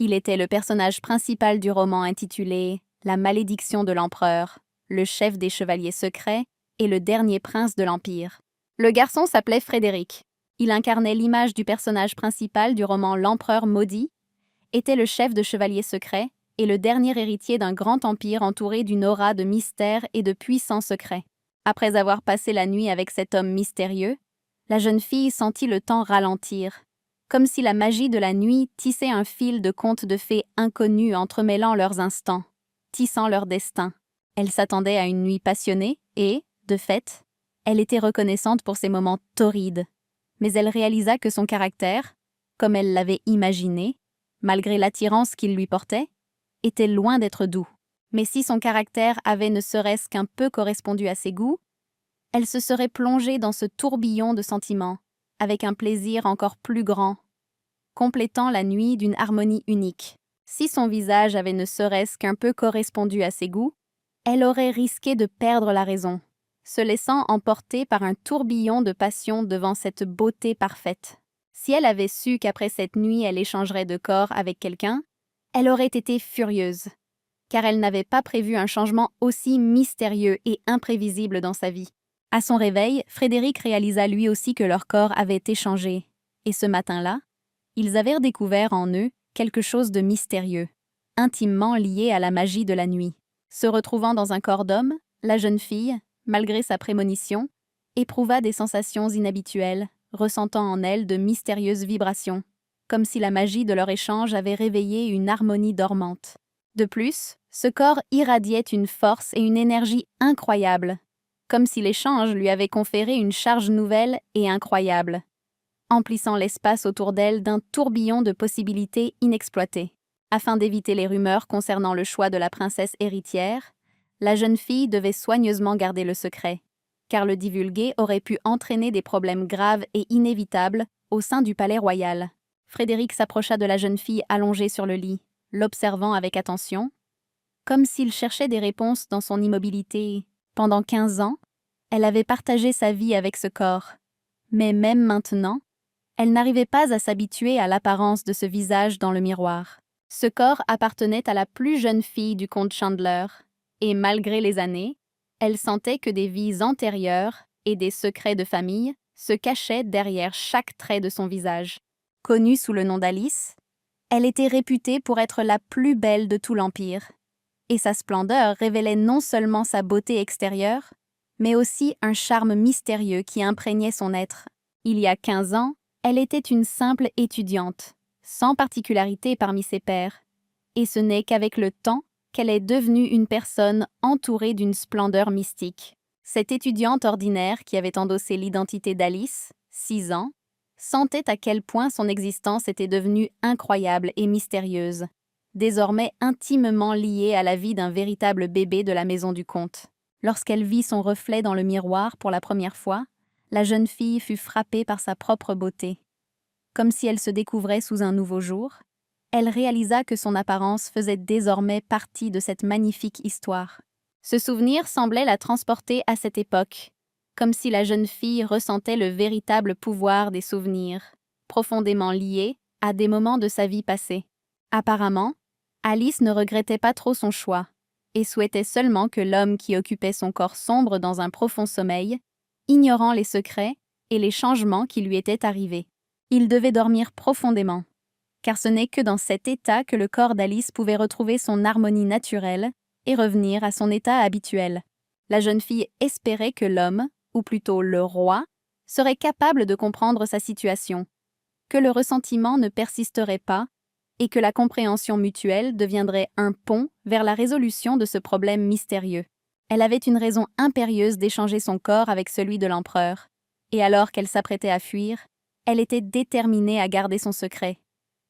Il était le personnage principal du roman intitulé « La malédiction de l'empereur », le chef des chevaliers secrets et le dernier prince de l'Empire. Le garçon s'appelait Frédéric. Il incarnait l'image du personnage principal du roman L'Empereur maudit, était le chef de chevaliers secrets et le dernier héritier d'un grand empire entouré d'une aura de mystère et de puissants secrets. Après avoir passé la nuit avec cet homme mystérieux, la jeune fille sentit le temps ralentir, comme si la magie de la nuit tissait un fil de contes de fées inconnus entremêlant leurs instants, tissant leur destin. Elle s'attendait à une nuit passionnée et, de fait, elle était reconnaissante pour ces moments torrides. Mais elle réalisa que son caractère, comme elle l'avait imaginé, malgré l'attirance qu'il lui portait, était loin d'être doux. Mais si son caractère avait ne serait-ce qu'un peu correspondu à ses goûts, elle se serait plongée dans ce tourbillon de sentiments, avec un plaisir encore plus grand, complétant la nuit d'une harmonie unique. Si son visage avait ne serait-ce qu'un peu correspondu à ses goûts, elle aurait risqué de perdre la raison, se laissant emporter par un tourbillon de passion devant cette beauté parfaite. Si elle avait su qu'après cette nuit elle échangerait de corps avec quelqu'un, elle aurait été furieuse, car elle n'avait pas prévu un changement aussi mystérieux et imprévisible dans sa vie. À son réveil, Frédéric réalisa lui aussi que leur corps avait échangé, et ce matin-là, ils avaient découvert en eux quelque chose de mystérieux, intimement lié à la magie de la nuit. Se retrouvant dans un corps d'homme, la jeune fille, malgré sa prémonition, éprouva des sensations inhabituelles, ressentant en elle de mystérieuses vibrations, comme si la magie de leur échange avait réveillé une harmonie dormante. De plus, ce corps irradiait une force et une énergie incroyables, comme si l'échange lui avait conféré une charge nouvelle et incroyable, emplissant l'espace autour d'elle d'un tourbillon de possibilités inexploitées. Afin d'éviter les rumeurs concernant le choix de la princesse héritière, la jeune fille devait soigneusement garder le secret, car le divulguer aurait pu entraîner des problèmes graves et inévitables au sein du palais royal. Frédéric s'approcha de la jeune fille allongée sur le lit, l'observant avec attention, comme s'il cherchait des réponses dans son immobilité. Pendant 15 ans, elle avait partagé sa vie avec ce corps, mais même maintenant, elle n'arrivait pas à s'habituer à l'apparence de ce visage dans le miroir. Ce corps appartenait à la plus jeune fille du comte Chandler, et malgré les années, elle sentait que des vies antérieures et des secrets de famille se cachaient derrière chaque trait de son visage. Connue sous le nom d'Alice, elle était réputée pour être la plus belle de tout l'Empire, et sa splendeur révélait non seulement sa beauté extérieure, mais aussi un charme mystérieux qui imprégnait son être. Il y a 15 ans, elle était une simple étudiante, sans particularité parmi ses pairs, et ce n'est qu'avec le temps qu'elle est devenue une personne entourée d'une splendeur mystique. Cette étudiante ordinaire qui avait endossé l'identité d'Alice, 6 ans, sentait à quel point son existence était devenue incroyable et mystérieuse, désormais intimement liée à la vie d'un véritable bébé de la maison du comte. Lorsqu'elle vit son reflet dans le miroir pour la première fois, la jeune fille fut frappée par sa propre beauté. Comme si elle se découvrait sous un nouveau jour, elle réalisa que son apparence faisait désormais partie de cette magnifique histoire. Ce souvenir semblait la transporter à cette époque, comme si la jeune fille ressentait le véritable pouvoir des souvenirs, profondément liés à des moments de sa vie passée. Apparemment, Alice ne regrettait pas trop son choix et souhaitait seulement que l'homme qui occupait son corps sombre dans un profond sommeil, ignorant les secrets et les changements qui lui étaient arrivés. Il devait dormir profondément, car ce n'est que dans cet état que le corps d'Alice pouvait retrouver son harmonie naturelle et revenir à son état habituel. La jeune fille espérait que l'homme, ou plutôt le roi, serait capable de comprendre sa situation, que le ressentiment ne persisterait pas et que la compréhension mutuelle deviendrait un pont vers la résolution de ce problème mystérieux. Elle avait une raison impérieuse d'échanger son corps avec celui de l'empereur, et alors qu'elle s'apprêtait à fuir, elle était déterminée à garder son secret,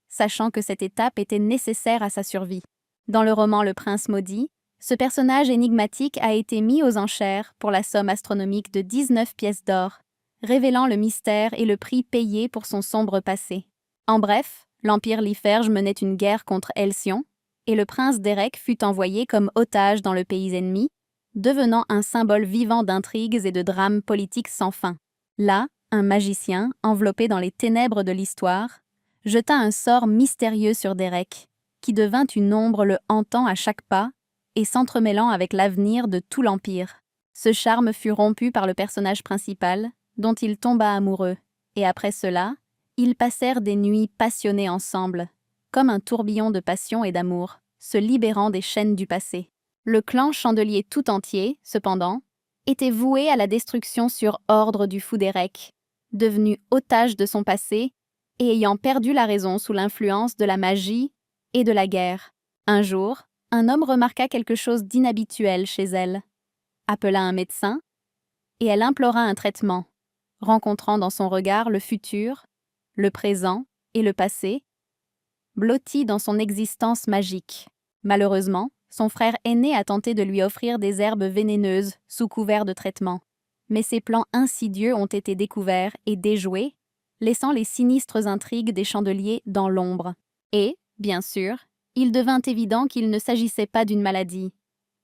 sachant que cette étape était nécessaire à sa survie. Dans le roman Le Prince maudit, ce personnage énigmatique a été mis aux enchères pour la somme astronomique de 19 pièces d'or, révélant le mystère et le prix payé pour son sombre passé. En bref, l'Empire Liferge menait une guerre contre Elsion, et le prince Derek fut envoyé comme otage dans le pays ennemi, devenant un symbole vivant d'intrigues et de drames politiques sans fin. Là, un magicien, enveloppé dans les ténèbres de l'histoire, jeta un sort mystérieux sur Derek, qui devint une ombre le hantant à chaque pas et s'entremêlant avec l'avenir de tout l'Empire. Ce charme fut rompu par le personnage principal, dont il tomba amoureux, et après cela, ils passèrent des nuits passionnées ensemble, comme un tourbillon de passion et d'amour, se libérant des chaînes du passé. Le clan Chandelier tout entier, cependant, était voué à la destruction sur ordre du fou d'Erec, devenu otage de son passé et ayant perdu la raison sous l'influence de la magie et de la guerre. Un jour, un homme remarqua quelque chose d'inhabituel chez elle, appela un médecin, et elle implora un traitement, rencontrant dans son regard le futur, le présent et le passé, blotti dans son existence magique. Malheureusement, son frère aîné a tenté de lui offrir des herbes vénéneuses sous couvert de traitement. Mais ses plans insidieux ont été découverts et déjoués, laissant les sinistres intrigues des Chandeliers dans l'ombre. Et, bien sûr, il devint évident qu'il ne s'agissait pas d'une maladie,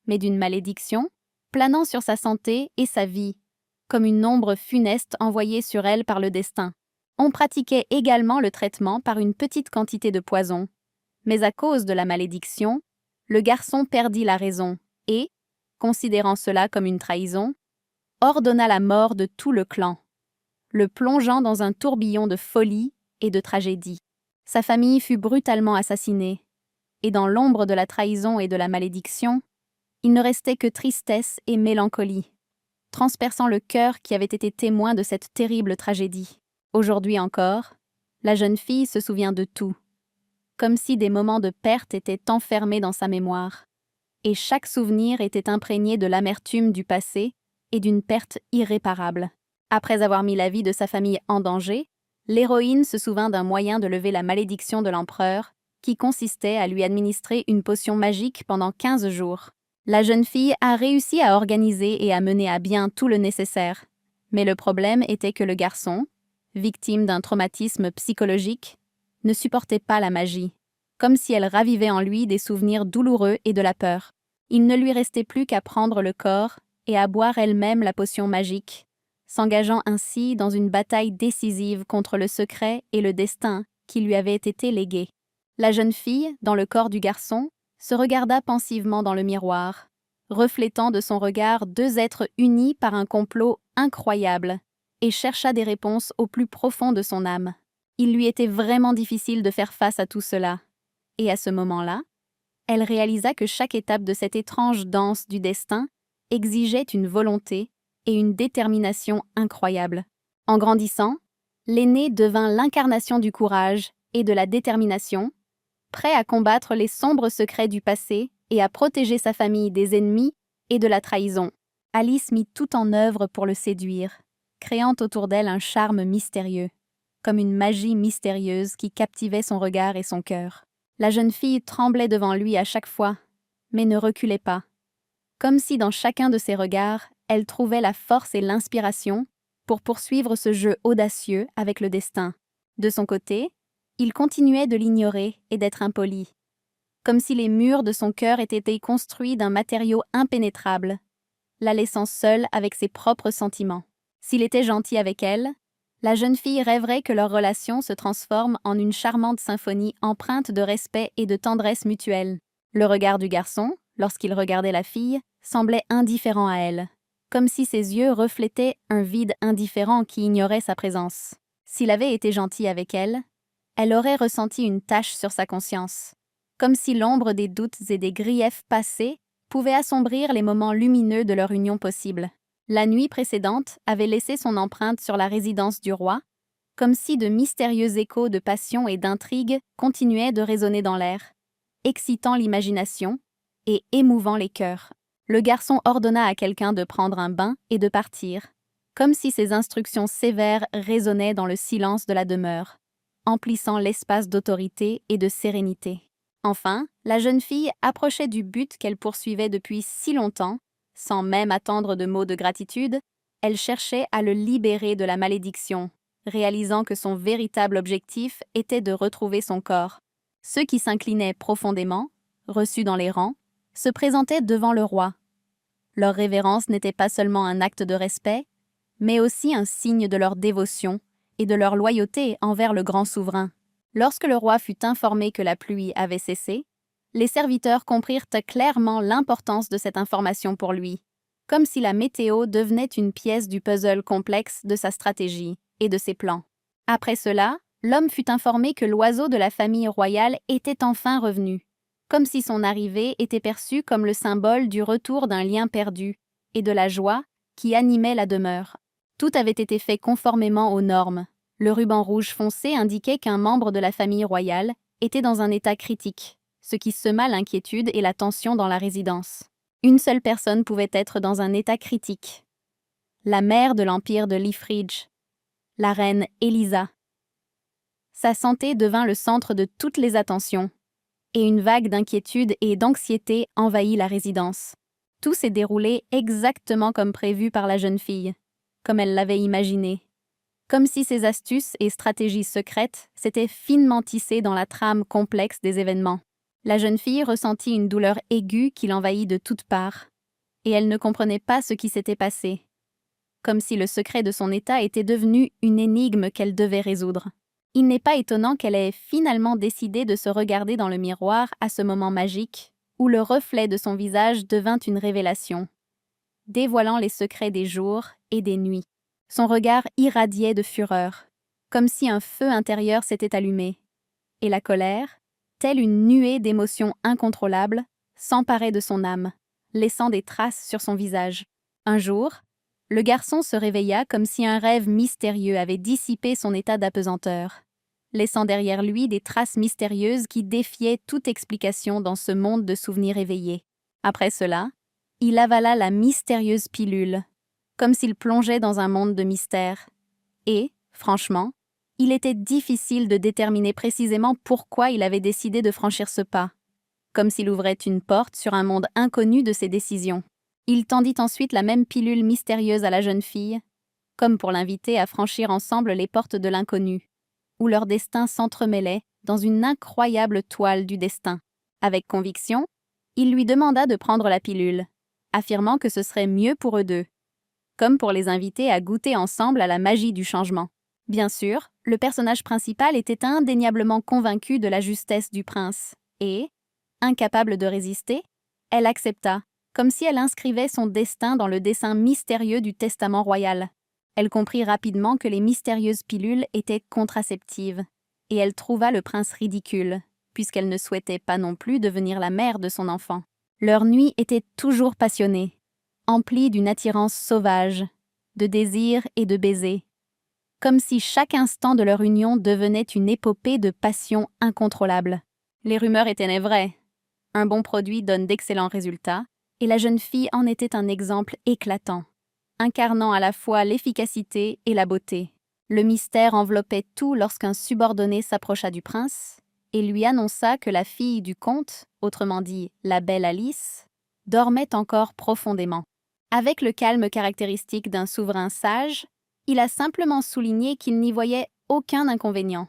mais d'une malédiction, planant sur sa santé et sa vie, comme une ombre funeste envoyée sur elle par le destin. On pratiquait également le traitement par une petite quantité de poison, mais à cause de la malédiction, le garçon perdit la raison et, considérant cela comme une trahison, ordonna la mort de tout le clan, le plongeant dans un tourbillon de folie et de tragédie. Sa famille fut brutalement assassinée, et dans l'ombre de la trahison et de la malédiction, il ne restait que tristesse et mélancolie, transperçant le cœur qui avait été témoin de cette terrible tragédie. Aujourd'hui encore, la jeune fille se souvient de tout, comme si des moments de perte étaient enfermés dans sa mémoire, et chaque souvenir était imprégné de l'amertume du passé et d'une perte irréparable. Après avoir mis la vie de sa famille en danger, l'héroïne se souvint d'un moyen de lever la malédiction de l'empereur, qui consistait à lui administrer une potion magique pendant 15 jours. La jeune fille a réussi à organiser et à mener à bien tout le nécessaire. Mais le problème était que le garçon, victime d'un traumatisme psychologique, ne supportait pas la magie, comme si elle ravivait en lui des souvenirs douloureux et de la peur. Il ne lui restait plus qu'à prendre le corps et à boire elle-même la potion magique, s'engageant ainsi dans une bataille décisive contre le secret et le destin qui lui avaient été légués. La jeune fille, dans le corps du garçon, se regarda pensivement dans le miroir, reflétant de son regard deux êtres unis par un complot incroyable, et chercha des réponses au plus profond de son âme. Il lui était vraiment difficile de faire face à tout cela, et à ce moment-là, elle réalisa que chaque étape de cette étrange danse du destin exigeait une volonté et une détermination incroyables. En grandissant, l'aîné devint l'incarnation du courage et de la détermination, prêt à combattre les sombres secrets du passé et à protéger sa famille des ennemis et de la trahison. Alice mit tout en œuvre pour le séduire, créant autour d'elle un charme mystérieux, comme une magie mystérieuse qui captivait son regard et son cœur. La jeune fille tremblait devant lui à chaque fois, mais ne reculait pas, comme si dans chacun de ses regards, elle trouvait la force et l'inspiration pour poursuivre ce jeu audacieux avec le destin. De son côté, il continuait de l'ignorer et d'être impoli, comme si les murs de son cœur étaient été construits d'un matériau impénétrable, la laissant seule avec ses propres sentiments. S'il était gentil avec elle, la jeune fille rêverait que leur relation se transforme en une charmante symphonie empreinte de respect et de tendresse mutuelle. Le regard du garçon, lorsqu'il regardait la fille, semblait indifférent à elle, comme si ses yeux reflétaient un vide indifférent qui ignorait sa présence. S'il avait été gentil avec elle, elle aurait ressenti une tache sur sa conscience, comme si l'ombre des doutes et des griefs passés pouvait assombrir les moments lumineux de leur union possible. La nuit précédente avait laissé son empreinte sur la résidence du roi, comme si de mystérieux échos de passion et d'intrigue continuaient de résonner dans l'air, excitant l'imagination et émouvant les cœurs. Le garçon ordonna à quelqu'un de prendre un bain et de partir, comme si ses instructions sévères résonnaient dans le silence de la demeure, emplissant l'espace d'autorité et de sérénité. Enfin, la jeune fille approchait du but qu'elle poursuivait depuis si longtemps. Sans même attendre de mots de gratitude, elle cherchait à le libérer de la malédiction, réalisant que son véritable objectif était de retrouver son corps. Ceux qui s'inclinaient profondément, reçus dans les rangs, se présentaient devant le roi. Leur révérence n'était pas seulement un acte de respect, mais aussi un signe de leur dévotion et de leur loyauté envers le grand souverain. Lorsque le roi fut informé que la pluie avait cessé, les serviteurs comprirent clairement l'importance de cette information pour lui, comme si la météo devenait une pièce du puzzle complexe de sa stratégie et de ses plans. Après cela, l'homme fut informé que l'oiseau de la famille royale était enfin revenu, comme si son arrivée était perçue comme le symbole du retour d'un lien perdu et de la joie qui animait la demeure. Tout avait été fait conformément aux normes. Le ruban rouge foncé indiquait qu'un membre de la famille royale était dans un état critique, ce qui sema l'inquiétude et la tension dans la résidence. Une seule personne pouvait être dans un état critique. La mère de l'empire de Leafridge, la reine Elisa. Sa santé devint le centre de toutes les attentions, et une vague d'inquiétude et d'anxiété envahit la résidence. Tout s'est déroulé exactement comme prévu par la jeune fille, comme elle l'avait imaginé. Comme si ses astuces et stratégies secrètes s'étaient finement tissées dans la trame complexe des événements. La jeune fille ressentit une douleur aiguë qui l'envahit de toutes parts, et elle ne comprenait pas ce qui s'était passé, comme si le secret de son état était devenu une énigme qu'elle devait résoudre. Il n'est pas étonnant qu'elle ait finalement décidé de se regarder dans le miroir à ce moment magique, où le reflet de son visage devint une révélation, dévoilant les secrets des jours et des nuits. Son regard irradiait de fureur, comme si un feu intérieur s'était allumé, et la colère, telle une nuée d'émotions incontrôlables, s'emparait de son âme, laissant des traces sur son visage. Un jour, le garçon se réveilla comme si un rêve mystérieux avait dissipé son état d'apesanteur, laissant derrière lui des traces mystérieuses qui défiaient toute explication dans ce monde de souvenirs éveillés. Après cela, il avala la mystérieuse pilule, comme s'il plongeait dans un monde de mystère. Et, franchement, il était difficile de déterminer précisément pourquoi il avait décidé de franchir ce pas, comme s'il ouvrait une porte sur un monde inconnu de ses décisions. Il tendit ensuite la même pilule mystérieuse à la jeune fille, comme pour l'inviter à franchir ensemble les portes de l'inconnu, où leur destin s'entremêlait dans une incroyable toile du destin. Avec conviction, il lui demanda de prendre la pilule, affirmant que ce serait mieux pour eux deux, comme pour les inviter à goûter ensemble à la magie du changement. Bien sûr, le personnage principal était indéniablement convaincu de la justesse du prince, et, incapable de résister, elle accepta, comme si elle inscrivait son destin dans le dessin mystérieux du testament royal. Elle comprit rapidement que les mystérieuses pilules étaient contraceptives, et elle trouva le prince ridicule, puisqu'elle ne souhaitait pas non plus devenir la mère de son enfant. Leur nuit était toujours passionnée, emplie d'une attirance sauvage, de désirs et de baisers, comme si chaque instant de leur union devenait une épopée de passion incontrôlable. Les rumeurs étaient vraies. Un bon produit donne d'excellents résultats, et la jeune fille en était un exemple éclatant, incarnant à la fois l'efficacité et la beauté. Le mystère enveloppait tout lorsqu'un subordonné s'approcha du prince et lui annonça que la fille du comte, autrement dit la belle Alice, dormait encore profondément. Avec le calme caractéristique d'un souverain sage, il a simplement souligné qu'il n'y voyait aucun inconvénient,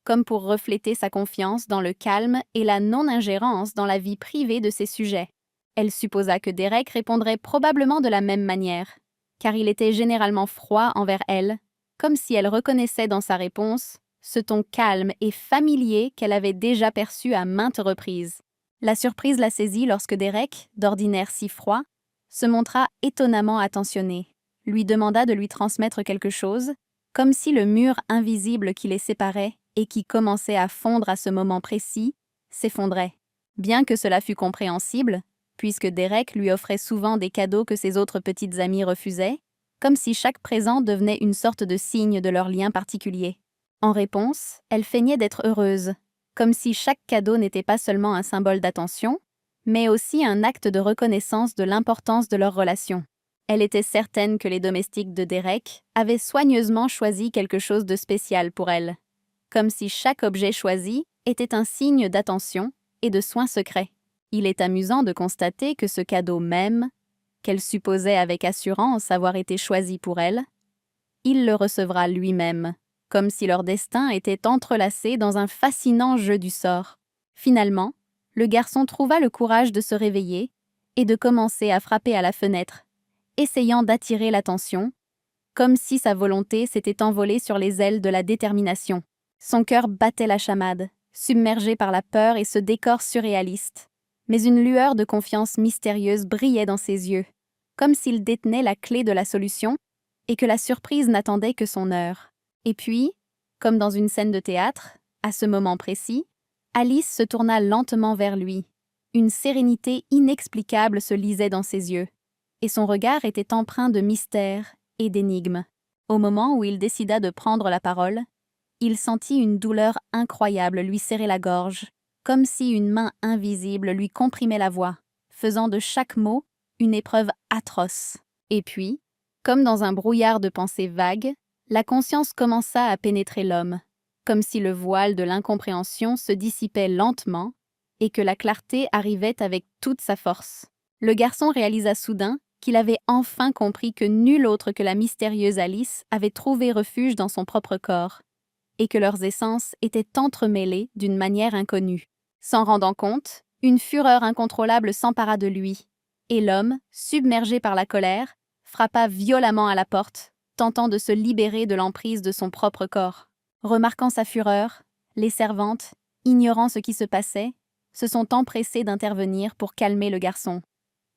comme pour refléter sa confiance dans le calme et la non-ingérence dans la vie privée de ses sujets. Elle supposa que Derek répondrait probablement de la même manière, car il était généralement froid envers elle, comme si elle reconnaissait dans sa réponse ce ton calme et familier qu'elle avait déjà perçu à maintes reprises. La surprise la saisit lorsque Derek, d'ordinaire si froid, se montra étonnamment attentionné, lui demanda de lui transmettre quelque chose, comme si le mur invisible qui les séparait et qui commençait à fondre à ce moment précis s'effondrait. Bien que cela fût compréhensible, puisque Derek lui offrait souvent des cadeaux que ses autres petites amies refusaient, comme si chaque présent devenait une sorte de signe de leur lien particulier. En réponse, elle feignait d'être heureuse, comme si chaque cadeau n'était pas seulement un symbole d'attention, mais aussi un acte de reconnaissance de l'importance de leur relation. Elle était certaine que les domestiques de Derek avaient soigneusement choisi quelque chose de spécial pour elle, comme si chaque objet choisi était un signe d'attention et de soin secret. Il est amusant de constater que ce cadeau même, qu'elle supposait avec assurance avoir été choisi pour elle, il le recevra lui-même, comme si leur destin était entrelacé dans un fascinant jeu du sort. Finalement, le garçon trouva le courage de se réveiller et de commencer à frapper à la fenêtre, essayant d'attirer l'attention, comme si sa volonté s'était envolée sur les ailes de la détermination. Son cœur battait la chamade, submergé par la peur et ce décor surréaliste. Mais une lueur de confiance mystérieuse brillait dans ses yeux, comme s'il détenait la clé de la solution et que la surprise n'attendait que son heure. Et puis, comme dans une scène de théâtre, à ce moment précis, Alice se tourna lentement vers lui. Une sérénité inexplicable se lisait dans ses yeux, et son regard était empreint de mystère et d'énigme. Au moment où il décida de prendre la parole, il sentit une douleur incroyable lui serrer la gorge, comme si une main invisible lui comprimait la voix, faisant de chaque mot une épreuve atroce. Et puis, comme dans un brouillard de pensées vagues, la conscience commença à pénétrer l'homme, comme si le voile de l'incompréhension se dissipait lentement et que la clarté arrivait avec toute sa force. Le garçon réalisa soudain qu'il avait enfin compris que nul autre que la mystérieuse Alice avait trouvé refuge dans son propre corps, et que leurs essences étaient entremêlées d'une manière inconnue. S'en rendant compte, une fureur incontrôlable s'empara de lui, et l'homme, submergé par la colère, frappa violemment à la porte, tentant de se libérer de l'emprise de son propre corps. Remarquant sa fureur, les servantes, ignorant ce qui se passait, se sont empressées d'intervenir pour calmer le garçon,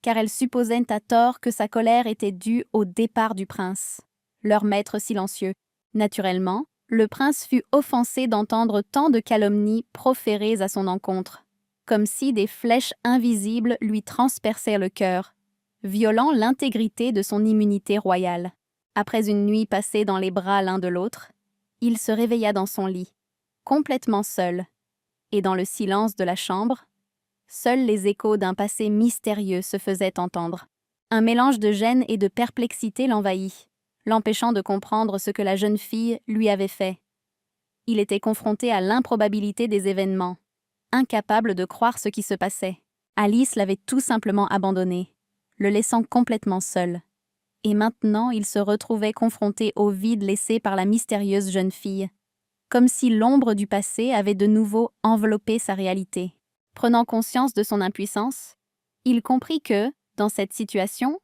car elles supposaient à tort que sa colère était due au départ du prince, leur maître silencieux. Naturellement, le prince fut offensé d'entendre tant de calomnies proférées à son encontre, comme si des flèches invisibles lui transperçaient le cœur, violant l'intégrité de son immunité royale. Après une nuit passée dans les bras l'un de l'autre, il se réveilla dans son lit, complètement seul, et dans le silence de la chambre, seuls les échos d'un passé mystérieux se faisaient entendre. Un mélange de gêne et de perplexité l'envahit, l'empêchant de comprendre ce que la jeune fille lui avait fait. Il était confronté à l'improbabilité des événements, incapable de croire ce qui se passait. Alice l'avait tout simplement abandonné, le laissant complètement seul. Et maintenant il se retrouvait confronté au vide laissé par la mystérieuse jeune fille, comme si l'ombre du passé avait de nouveau enveloppé sa réalité. Prenant conscience de son impuissance, il comprit que, dans cette situation,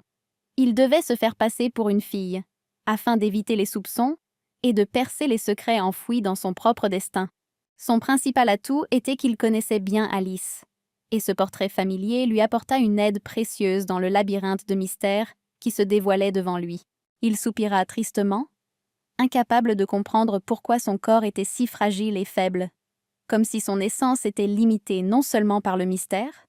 il devait se faire passer pour une fille, afin d'éviter les soupçons et de percer les secrets enfouis dans son propre destin. Son principal atout était qu'il connaissait bien Alice, et ce portrait familier lui apporta une aide précieuse dans le labyrinthe de mystères qui se dévoilait devant lui. Il soupira tristement, incapable de comprendre pourquoi son corps était si fragile et faible, comme si son essence était limitée non seulement par le mystère,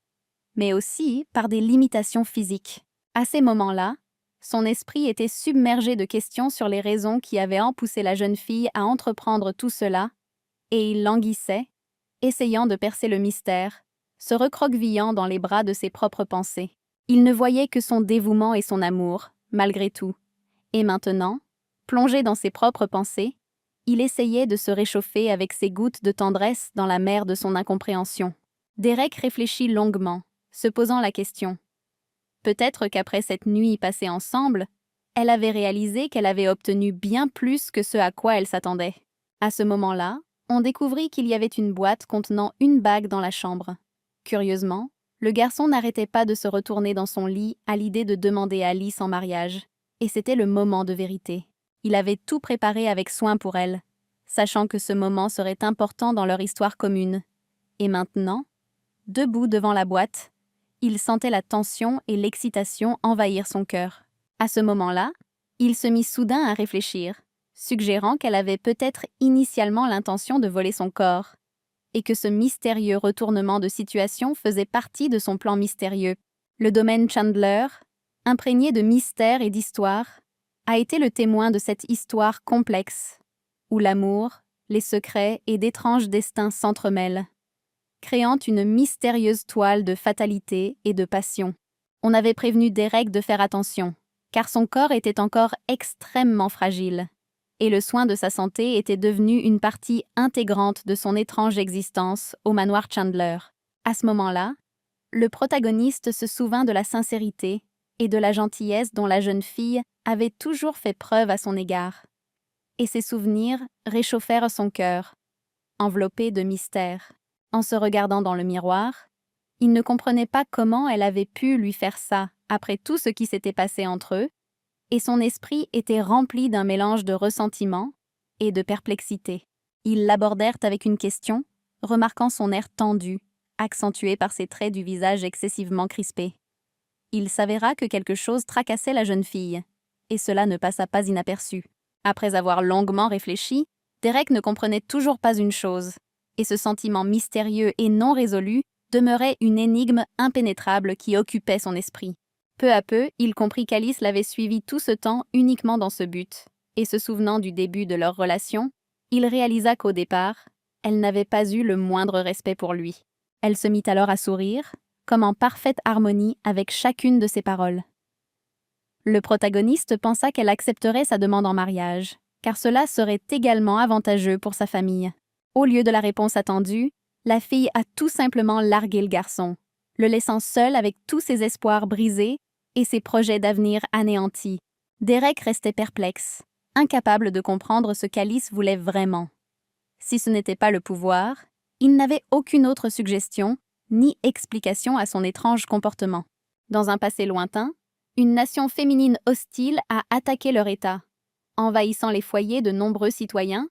mais aussi par des limitations physiques. À ces moments-là, son esprit était submergé de questions sur les raisons qui avaient poussé la jeune fille à entreprendre tout cela, et il languissait, essayant de percer le mystère, se recroquevillant dans les bras de ses propres pensées. Il ne voyait que son dévouement et son amour, malgré tout. Et maintenant, plongé dans ses propres pensées, il essayait de se réchauffer avec ses gouttes de tendresse dans la mer de son incompréhension. Derek réfléchit longuement, se posant la question. Peut-être qu'après cette nuit passée ensemble, elle avait réalisé qu'elle avait obtenu bien plus que ce à quoi elle s'attendait. À ce moment-là, on découvrit qu'il y avait une boîte contenant une bague dans la chambre. Curieusement, le garçon n'arrêtait pas de se retourner dans son lit à l'idée de demander Alice en mariage, et c'était le moment de vérité. Il avait tout préparé avec soin pour elle, sachant que ce moment serait important dans leur histoire commune. Et maintenant, debout devant la boîte, il sentait la tension et l'excitation envahir son cœur. À ce moment-là, il se mit soudain à réfléchir, suggérant qu'elle avait peut-être initialement l'intention de voler son corps, et que ce mystérieux retournement de situation faisait partie de son plan mystérieux. Le domaine Chandler, imprégné de mystère et d'histoire, a été le témoin de cette histoire complexe, où l'amour, les secrets et d'étranges destins s'entremêlent, créant une mystérieuse toile de fatalité et de passion. On avait prévenu Derek de faire attention, car son corps était encore extrêmement fragile, et le soin de sa santé était devenu une partie intégrante de son étrange existence au manoir Chandler. À ce moment-là, le protagoniste se souvint de la sincérité et de la gentillesse dont la jeune fille avait toujours fait preuve à son égard, et ces souvenirs réchauffèrent son cœur, enveloppé de mystère. En se regardant dans le miroir, il ne comprenait pas comment elle avait pu lui faire ça après tout ce qui s'était passé entre eux, et son esprit était rempli d'un mélange de ressentiment et de perplexité. Ils l'abordèrent avec une question, remarquant son air tendu, accentué par ses traits du visage excessivement crispés. Il s'avéra que quelque chose tracassait la jeune fille, et cela ne passa pas inaperçu. Après avoir longuement réfléchi, Derek ne comprenait toujours pas une chose, et ce sentiment mystérieux et non résolu demeurait une énigme impénétrable qui occupait son esprit. Peu à peu, il comprit qu'Alice l'avait suivi tout ce temps uniquement dans ce but, et se souvenant du début de leur relation, il réalisa qu'au départ, elle n'avait pas eu le moindre respect pour lui. Elle se mit alors à sourire, comme en parfaite harmonie avec chacune de ses paroles. Le protagoniste pensa qu'elle accepterait sa demande en mariage, car cela serait également avantageux pour sa famille. Au lieu de la réponse attendue, la fille a tout simplement largué le garçon, le laissant seul avec tous ses espoirs brisés et ses projets d'avenir anéantis. Derek restait perplexe, incapable de comprendre ce qu'Alice voulait vraiment. Si ce n'était pas le pouvoir, il n'avait aucune autre suggestion ni explication à son étrange comportement. Dans un passé lointain, une nation féminine hostile a attaqué leur État, envahissant les foyers de nombreux citoyens,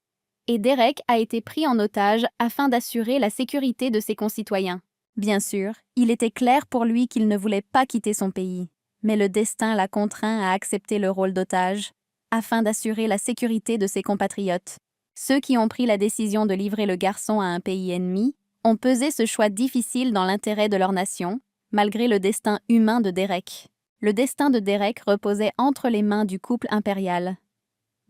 et Derek a été pris en otage afin d'assurer la sécurité de ses concitoyens. Bien sûr, il était clair pour lui qu'il ne voulait pas quitter son pays, mais le destin l'a contraint à accepter le rôle d'otage, afin d'assurer la sécurité de ses compatriotes. Ceux qui ont pris la décision de livrer le garçon à un pays ennemi ont pesé ce choix difficile dans l'intérêt de leur nation, malgré le destin humain de Derek. Le destin de Derek reposait entre les mains du couple impérial,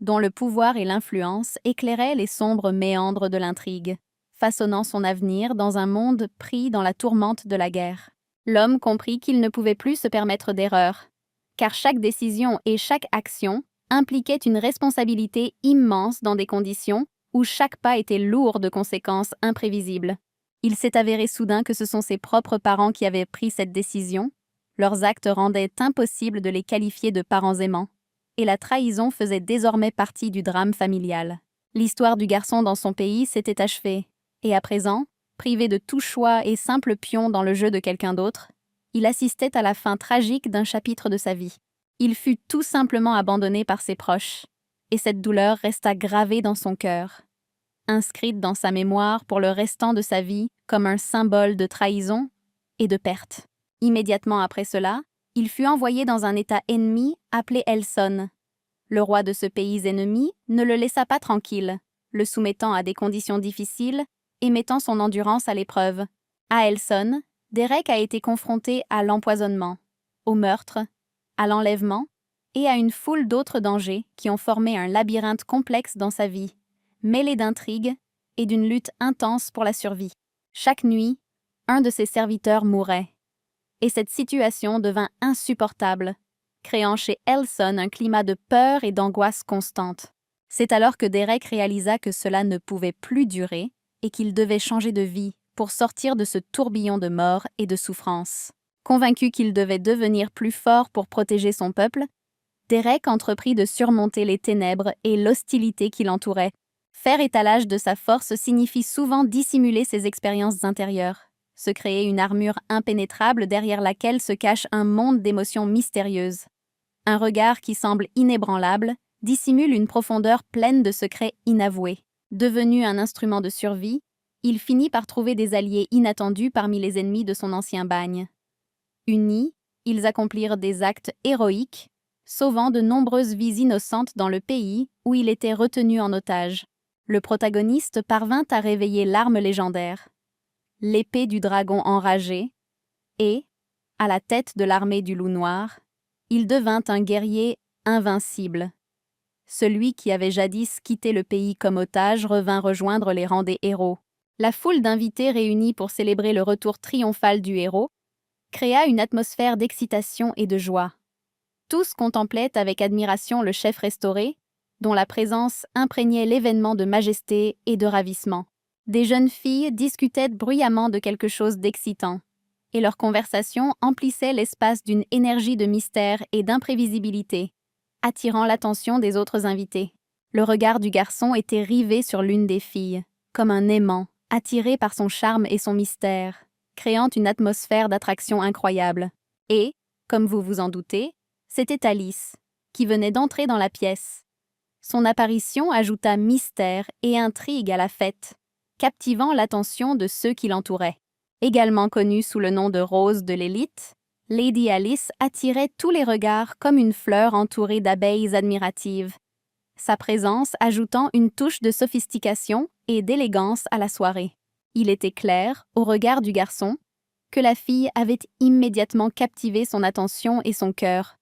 dont le pouvoir et l'influence éclairaient les sombres méandres de l'intrigue, façonnant son avenir dans un monde pris dans la tourmente de la guerre. L'homme comprit qu'il ne pouvait plus se permettre d'erreur, car chaque décision et chaque action impliquait une responsabilité immense dans des conditions où chaque pas était lourd de conséquences imprévisibles. Il s'est avéré soudain que ce sont ses propres parents qui avaient pris cette décision. Leurs actes rendaient impossible de les qualifier de parents aimants, et la trahison faisait désormais partie du drame familial. L'histoire du garçon dans son pays s'était achevée, et à présent, privé de tout choix et simple pion dans le jeu de quelqu'un d'autre, il assistait à la fin tragique d'un chapitre de sa vie. Il fut tout simplement abandonné par ses proches, et cette douleur resta gravée dans son cœur, inscrite dans sa mémoire pour le restant de sa vie comme un symbole de trahison et de perte. Immédiatement après cela, il fut envoyé dans un État ennemi appelé Elson. Le roi de ce pays ennemi ne le laissa pas tranquille, le soumettant à des conditions difficiles et mettant son endurance à l'épreuve. À Elson, Derek a été confronté à l'empoisonnement, au meurtre, à l'enlèvement et à une foule d'autres dangers qui ont formé un labyrinthe complexe dans sa vie, mêlé d'intrigues et d'une lutte intense pour la survie. Chaque nuit, un de ses serviteurs mourait, et cette situation devint insupportable, créant chez Elson un climat de peur et d'angoisse constante. C'est alors que Derek réalisa que cela ne pouvait plus durer et qu'il devait changer de vie pour sortir de ce tourbillon de mort et de souffrance. Convaincu qu'il devait devenir plus fort pour protéger son peuple, Derek entreprit de surmonter les ténèbres et l'hostilité qui l'entourait. Faire étalage de sa force signifie souvent dissimuler ses expériences intérieures, se créer une armure impénétrable derrière laquelle se cache un monde d'émotions mystérieuses. Un regard qui semble inébranlable dissimule une profondeur pleine de secrets inavoués. Devenu un instrument de survie, il finit par trouver des alliés inattendus parmi les ennemis de son ancien bagne. Unis, ils accomplirent des actes héroïques, sauvant de nombreuses vies innocentes dans le pays où il était retenu en otage. Le protagoniste parvint à réveiller l'arme légendaire, l'épée du dragon enragé, et, à la tête de l'armée du loup noir, il devint un guerrier invincible. Celui qui avait jadis quitté le pays comme otage revint rejoindre les rangs des héros. La foule d'invités réunis pour célébrer le retour triomphal du héros créa une atmosphère d'excitation et de joie. Tous contemplaient avec admiration le chef restauré, dont la présence imprégnait l'événement de majesté et de ravissement. Des jeunes filles discutaient bruyamment de quelque chose d'excitant, et leur conversation emplissait l'espace d'une énergie de mystère et d'imprévisibilité, attirant l'attention des autres invités. Le regard du garçon était rivé sur l'une des filles, comme un aimant, attiré par son charme et son mystère, créant une atmosphère d'attraction incroyable. Et, comme vous vous en doutez, c'était Alice, qui venait d'entrer dans la pièce. Son apparition ajouta mystère et intrigue à la fête, captivant l'attention de ceux qui l'entouraient. Également connue sous le nom de Rose de l'élite, Lady Alice attirait tous les regards comme une fleur entourée d'abeilles admiratives, sa présence ajoutant une touche de sophistication et d'élégance à la soirée. Il était clair, au regard du garçon, que la fille avait immédiatement captivé son attention et son cœur,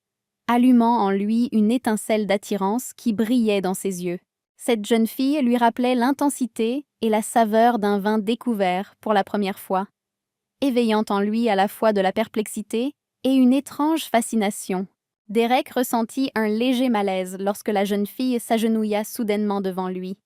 allumant en lui une étincelle d'attirance qui brillait dans ses yeux. Cette jeune fille lui rappelait l'intensité et la saveur d'un vin découvert pour la première fois, éveillant en lui à la fois de la perplexité et une étrange fascination. Derek ressentit un léger malaise lorsque la jeune fille s'agenouilla soudainement devant lui,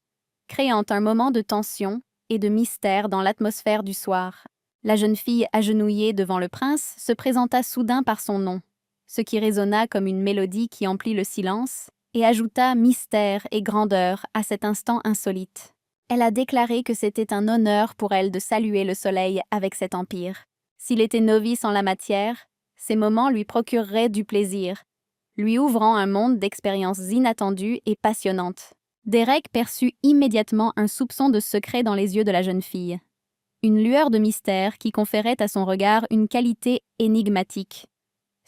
créant un moment de tension et de mystère dans l'atmosphère du soir. La jeune fille agenouillée devant le prince se présenta soudain par son nom, ce qui résonna comme une mélodie qui emplit le silence et ajouta mystère et grandeur à cet instant insolite. Elle a déclaré que c'était un honneur pour elle de saluer le soleil avec cet empire. S'il était novice en la matière, ces moments lui procureraient du plaisir, lui ouvrant un monde d'expériences inattendues et passionnantes. Derek perçut immédiatement un soupçon de secret dans les yeux de la jeune fille, une lueur de mystère qui conférait à son regard une qualité énigmatique,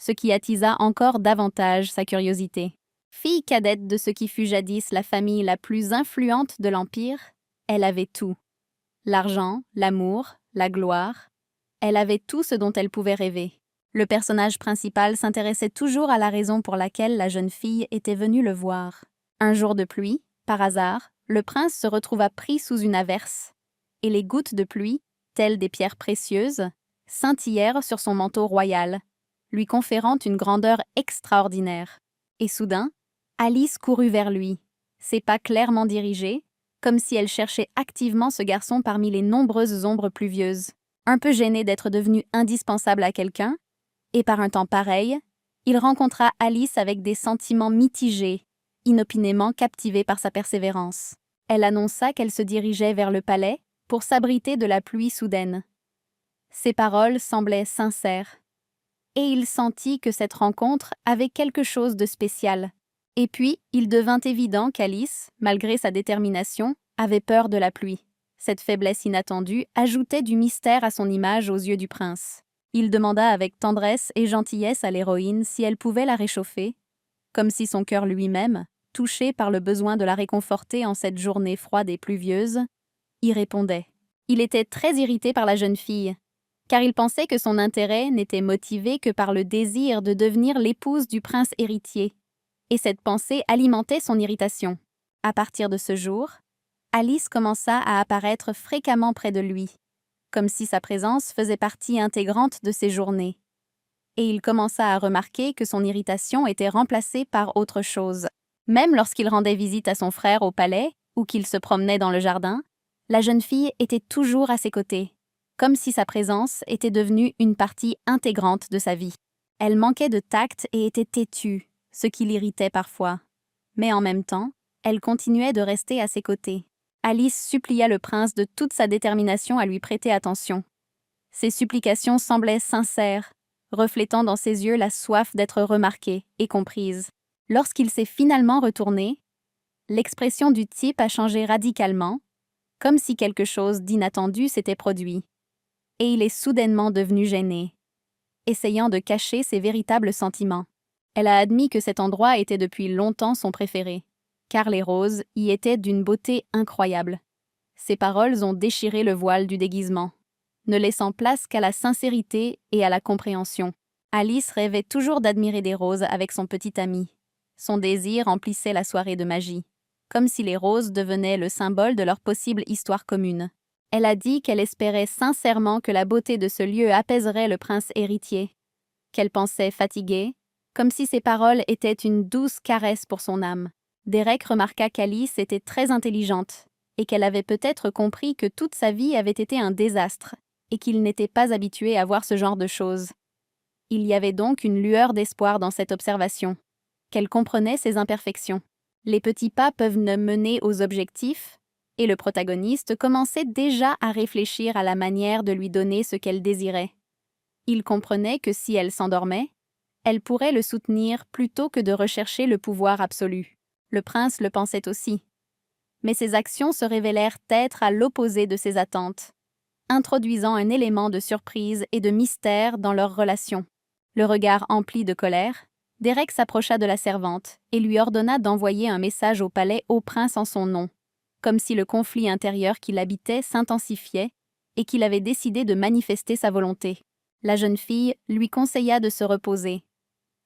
ce qui attisa encore davantage sa curiosité. Fille cadette de ce qui fut jadis la famille la plus influente de l'Empire, elle avait tout. L'argent, l'amour, la gloire. Elle avait tout ce dont elle pouvait rêver. Le personnage principal s'intéressait toujours à la raison pour laquelle la jeune fille était venue le voir. Un jour de pluie, par hasard, le prince se retrouva pris sous une averse, et les gouttes de pluie, telles des pierres précieuses, scintillèrent sur son manteau royal, lui conférant une grandeur extraordinaire. Et soudain, Alice courut vers lui, ses pas clairement dirigés, comme si elle cherchait activement ce garçon parmi les nombreuses ombres pluvieuses. Un peu gêné d'être devenu indispensable à quelqu'un, et par un temps pareil, il rencontra Alice avec des sentiments mitigés, inopinément captivé par sa persévérance. Elle annonça qu'elle se dirigeait vers le palais pour s'abriter de la pluie soudaine. Ses paroles semblaient sincères, et il sentit que cette rencontre avait quelque chose de spécial. Et puis, il devint évident qu'Alice, malgré sa détermination, avait peur de la pluie. Cette faiblesse inattendue ajoutait du mystère à son image aux yeux du prince. Il demanda avec tendresse et gentillesse à l'héroïne si elle pouvait la réchauffer, comme si son cœur lui-même, touché par le besoin de la réconforter en cette journée froide et pluvieuse, y répondait. Il était très irrité par la jeune fille, car il pensait que son intérêt n'était motivé que par le désir de devenir l'épouse du prince héritier, et cette pensée alimentait son irritation. À partir de ce jour, Alice commença à apparaître fréquemment près de lui, comme si sa présence faisait partie intégrante de ses journées. Et il commença à remarquer que son irritation était remplacée par autre chose. Même lorsqu'il rendait visite à son frère au palais ou qu'il se promenait dans le jardin, la jeune fille était toujours à ses côtés, comme si sa présence était devenue une partie intégrante de sa vie. Elle manquait de tact et était têtue, ce qui l'irritait parfois. Mais en même temps, elle continuait de rester à ses côtés. Alice supplia le prince de toute sa détermination à lui prêter attention. Ses supplications semblaient sincères, reflétant dans ses yeux la soif d'être remarquée et comprise. Lorsqu'il s'est finalement retourné, l'expression du type a changé radicalement, comme si quelque chose d'inattendu s'était produit. Et il est soudainement devenu gêné, essayant de cacher ses véritables sentiments. Elle a admis que cet endroit était depuis longtemps son préféré, car les roses y étaient d'une beauté incroyable. Ses paroles ont déchiré le voile du déguisement, ne laissant place qu'à la sincérité et à la compréhension. Alice rêvait toujours d'admirer des roses avec son petit ami. Son désir emplissait la soirée de magie, comme si les roses devenaient le symbole de leur possible histoire commune. Elle a dit qu'elle espérait sincèrement que la beauté de ce lieu apaiserait le prince héritier, qu'elle pensait fatigué, comme si ses paroles étaient une douce caresse pour son âme. Derek remarqua qu'Alice était très intelligente et qu'elle avait peut-être compris que toute sa vie avait été un désastre et qu'il n'était pas habitué à voir ce genre de choses. Il y avait donc une lueur d'espoir dans cette observation, qu'elle comprenait ses imperfections. Les petits pas peuvent nous mener aux objectifs, et le protagoniste commençait déjà à réfléchir à la manière de lui donner ce qu'elle désirait. Il comprenait que si elle s'endormait, elle pourrait le soutenir plutôt que de rechercher le pouvoir absolu. Le prince le pensait aussi. Mais ses actions se révélèrent être à l'opposé de ses attentes, introduisant un élément de surprise et de mystère dans leur relation. Le regard empli de colère, Derek s'approcha de la servante et lui ordonna d'envoyer un message au palais au prince en son nom, comme si le conflit intérieur qui l'habitait s'intensifiait et qu'il avait décidé de manifester sa volonté. La jeune fille lui conseilla de se reposer,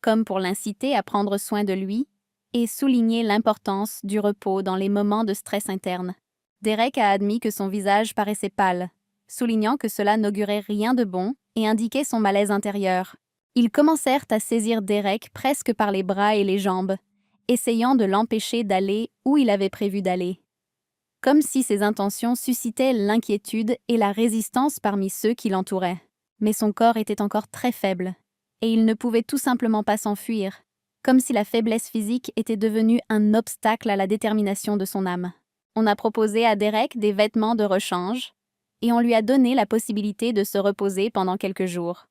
comme pour l'inciter à prendre soin de lui et souligner l'importance du repos dans les moments de stress interne. Derek a admis que son visage paraissait pâle, soulignant que cela n'augurait rien de bon et indiquait son malaise intérieur. Ils commencèrent à saisir Derek presque par les bras et les jambes, essayant de l'empêcher d'aller où il avait prévu d'aller. Comme si ses intentions suscitaient l'inquiétude et la résistance parmi ceux qui l'entouraient. Mais son corps était encore très faible, et il ne pouvait tout simplement pas s'enfuir, comme si la faiblesse physique était devenue un obstacle à la détermination de son âme. On a proposé à Derek des vêtements de rechange, et on lui a donné la possibilité de se reposer pendant quelques jours.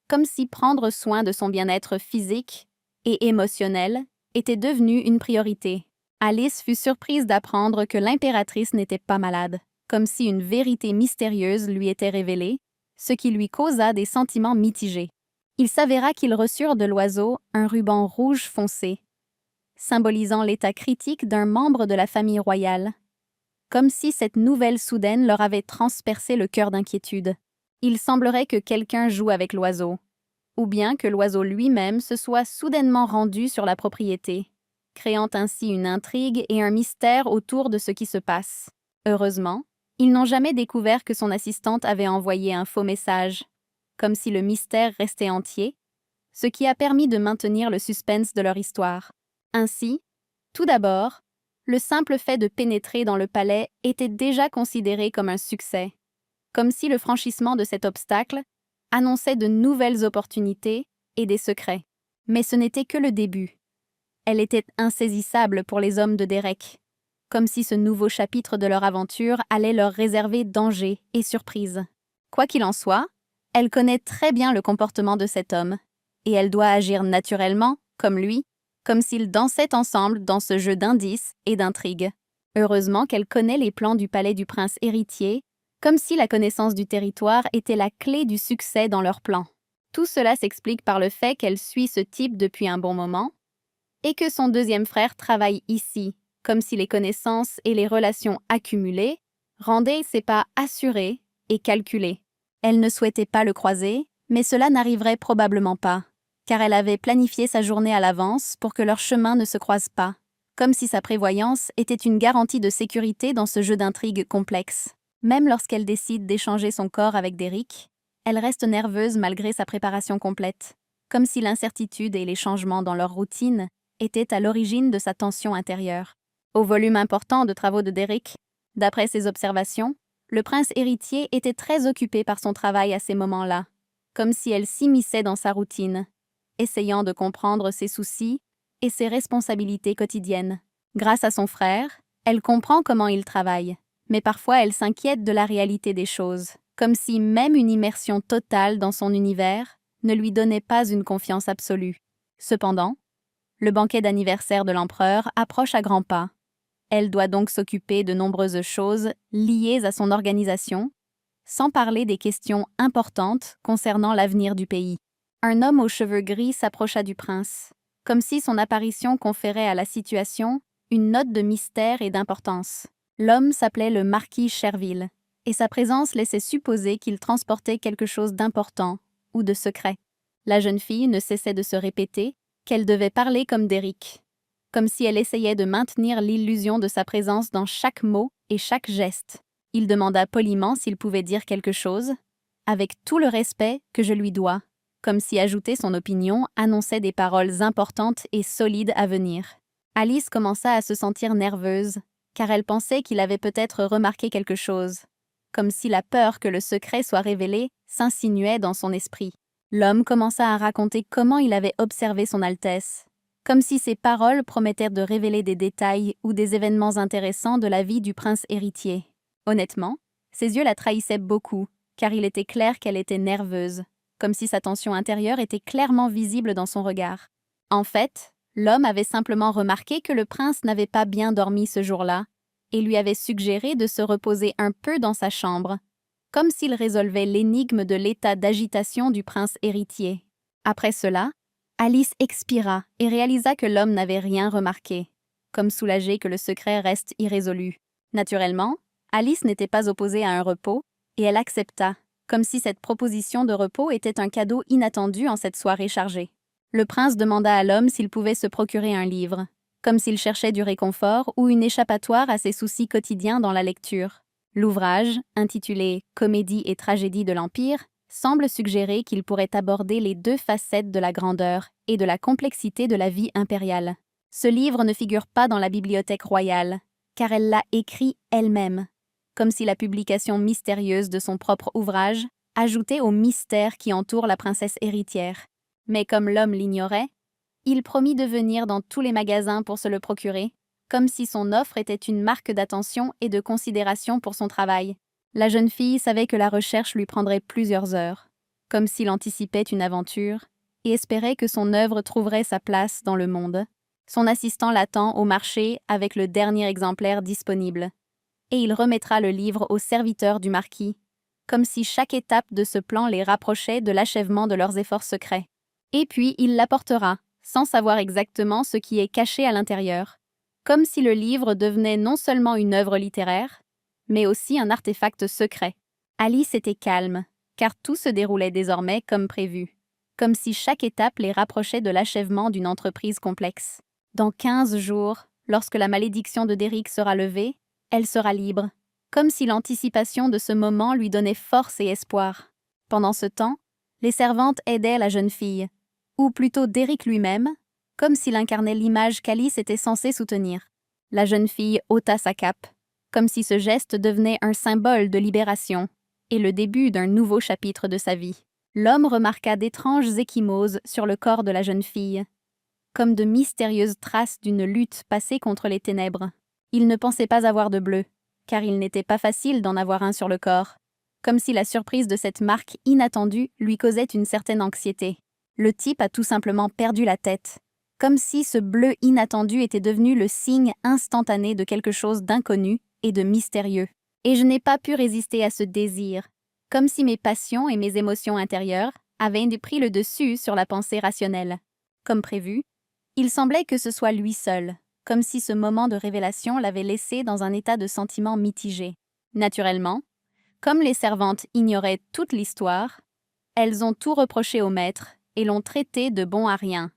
Comme si prendre soin de son bien-être physique et émotionnel était devenu une priorité. Alice fut surprise d'apprendre que l'impératrice n'était pas malade, comme si une vérité mystérieuse lui était révélée, ce qui lui causa des sentiments mitigés. Il s'avéra qu'ils reçurent de l'oiseau un ruban rouge foncé, symbolisant l'état critique d'un membre de la famille royale, comme si cette nouvelle soudaine leur avait transpercé le cœur d'inquiétude. Il semblerait que quelqu'un joue avec l'oiseau, ou bien que l'oiseau lui-même se soit soudainement rendu sur la propriété, créant ainsi une intrigue et un mystère autour de ce qui se passe. Heureusement, ils n'ont jamais découvert que son assistante avait envoyé un faux message, comme si le mystère restait entier, ce qui a permis de maintenir le suspense de leur histoire. Ainsi, tout d'abord, le simple fait de pénétrer dans le palais était déjà considéré comme un succès, comme si le franchissement de cet obstacle annonçait de nouvelles opportunités et des secrets. Mais ce n'était que le début. Elle était insaisissable pour les hommes de Derek, comme si ce nouveau chapitre de leur aventure allait leur réserver dangers et surprises. Quoi qu'il en soit, elle connaît très bien le comportement de cet homme, et elle doit agir naturellement, comme lui, comme s'ils dansaient ensemble dans ce jeu d'indices et d'intrigues. Heureusement qu'elle connaît les plans du palais du prince héritier, comme si la connaissance du territoire était la clé du succès dans leur plan. Tout cela s'explique par le fait qu'elle suit ce type depuis un bon moment, et que son deuxième frère travaille ici, comme si les connaissances et les relations accumulées rendaient ses pas assurés et calculés. Elle ne souhaitait pas le croiser, mais cela n'arriverait probablement pas, car elle avait planifié sa journée à l'avance pour que leurs chemins ne se croisent pas, comme si sa prévoyance était une garantie de sécurité dans ce jeu d'intrigue complexe. Même lorsqu'elle décide d'échanger son corps avec Derek, elle reste nerveuse malgré sa préparation complète, comme si l'incertitude et les changements dans leur routine étaient à l'origine de sa tension intérieure. Au volume important de travaux de Derek, d'après ses observations, le prince héritier était très occupé par son travail à ces moments-là, comme si elle s'immisçait dans sa routine, essayant de comprendre ses soucis et ses responsabilités quotidiennes. Grâce à son frère, elle comprend comment il travaille, mais parfois elle s'inquiète de la réalité des choses, comme si même une immersion totale dans son univers ne lui donnait pas une confiance absolue. Cependant, le banquet d'anniversaire de l'empereur approche à grands pas. Elle doit donc s'occuper de nombreuses choses liées à son organisation, sans parler des questions importantes concernant l'avenir du pays. Un homme aux cheveux gris s'approcha du prince, comme si son apparition conférait à la situation une note de mystère et d'importance. L'homme s'appelait le marquis Cherville, et sa présence laissait supposer qu'il transportait quelque chose d'important ou de secret. La jeune fille ne cessait de se répéter qu'elle devait parler comme Derek, comme si elle essayait de maintenir l'illusion de sa présence dans chaque mot et chaque geste. Il demanda poliment s'il pouvait dire quelque chose, avec tout le respect que je lui dois, comme si ajouter son opinion annonçait des paroles importantes et solides à venir. Alice commença à se sentir nerveuse, car elle pensait qu'il avait peut-être remarqué quelque chose, comme si la peur que le secret soit révélé s'insinuait dans son esprit. L'homme commença à raconter comment il avait observé son Altesse, comme si ses paroles promettaient de révéler des détails ou des événements intéressants de la vie du prince héritier. Honnêtement, ses yeux la trahissaient beaucoup, car il était clair qu'elle était nerveuse, comme si sa tension intérieure était clairement visible dans son regard. En fait, L'homme avait simplement remarqué que le prince n'avait pas bien dormi ce jour-là et lui avait suggéré de se reposer un peu dans sa chambre, comme s'il résolvait l'énigme de l'état d'agitation du prince héritier. Après cela, Alice expira et réalisa que l'homme n'avait rien remarqué, comme soulagée que le secret reste irrésolu. Naturellement, Alice n'était pas opposée à un repos, et elle accepta, comme si cette proposition de repos était un cadeau inattendu en cette soirée chargée. Le prince demanda à l'homme s'il pouvait se procurer un livre, comme s'il cherchait du réconfort ou une échappatoire à ses soucis quotidiens dans la lecture. L'ouvrage, intitulé « Comédie et tragédie de l'Empire », semble suggérer qu'il pourrait aborder les deux facettes de la grandeur et de la complexité de la vie impériale. Ce livre ne figure pas dans la bibliothèque royale, car elle l'a écrit elle-même, comme si la publication mystérieuse de son propre ouvrage ajoutait au mystère qui entoure la princesse héritière. Mais comme l'homme l'ignorait, il promit de venir dans tous les magasins pour se le procurer, comme si son offre était une marque d'attention et de considération pour son travail. La jeune fille savait que la recherche lui prendrait plusieurs heures, comme s'il anticipait une aventure, et espérait que son œuvre trouverait sa place dans le monde. Son assistant l'attend au marché avec le dernier exemplaire disponible, et il remettra le livre au serviteur du marquis, comme si chaque étape de ce plan les rapprochait de l'achèvement de leurs efforts secrets. Et puis il l'apportera, sans savoir exactement ce qui est caché à l'intérieur, comme si le livre devenait non seulement une œuvre littéraire, mais aussi un artefact secret. Alice était calme, car tout se déroulait désormais comme prévu, comme si chaque étape les rapprochait de l'achèvement d'une entreprise complexe. Dans 15 jours, lorsque la malédiction de Derrick sera levée, elle sera libre, comme si l'anticipation de ce moment lui donnait force et espoir. Pendant ce temps, les servantes aidaient la jeune fille, ou plutôt Derrick lui-même, comme s'il incarnait l'image qu'Alice était censée soutenir. La jeune fille ôta sa cape, comme si ce geste devenait un symbole de libération et le début d'un nouveau chapitre de sa vie. L'homme remarqua d'étranges ecchymoses sur le corps de la jeune fille, comme de mystérieuses traces d'une lutte passée contre les ténèbres. Il ne pensait pas avoir de bleu, car il n'était pas facile d'en avoir un sur le corps, comme si la surprise de cette marque inattendue lui causait une certaine anxiété. Le type a tout simplement perdu la tête, comme si ce bleu inattendu était devenu le signe instantané de quelque chose d'inconnu et de mystérieux. Et je n'ai pas pu résister à ce désir, comme si mes passions et mes émotions intérieures avaient pris le dessus sur la pensée rationnelle. Comme prévu, il semblait que ce soit lui seul, comme si ce moment de révélation l'avait laissé dans un état de sentiment mitigé. Naturellement, comme les servantes ignoraient toute l'histoire, elles ont tout reproché au maître et l'ont traité de bon à rien,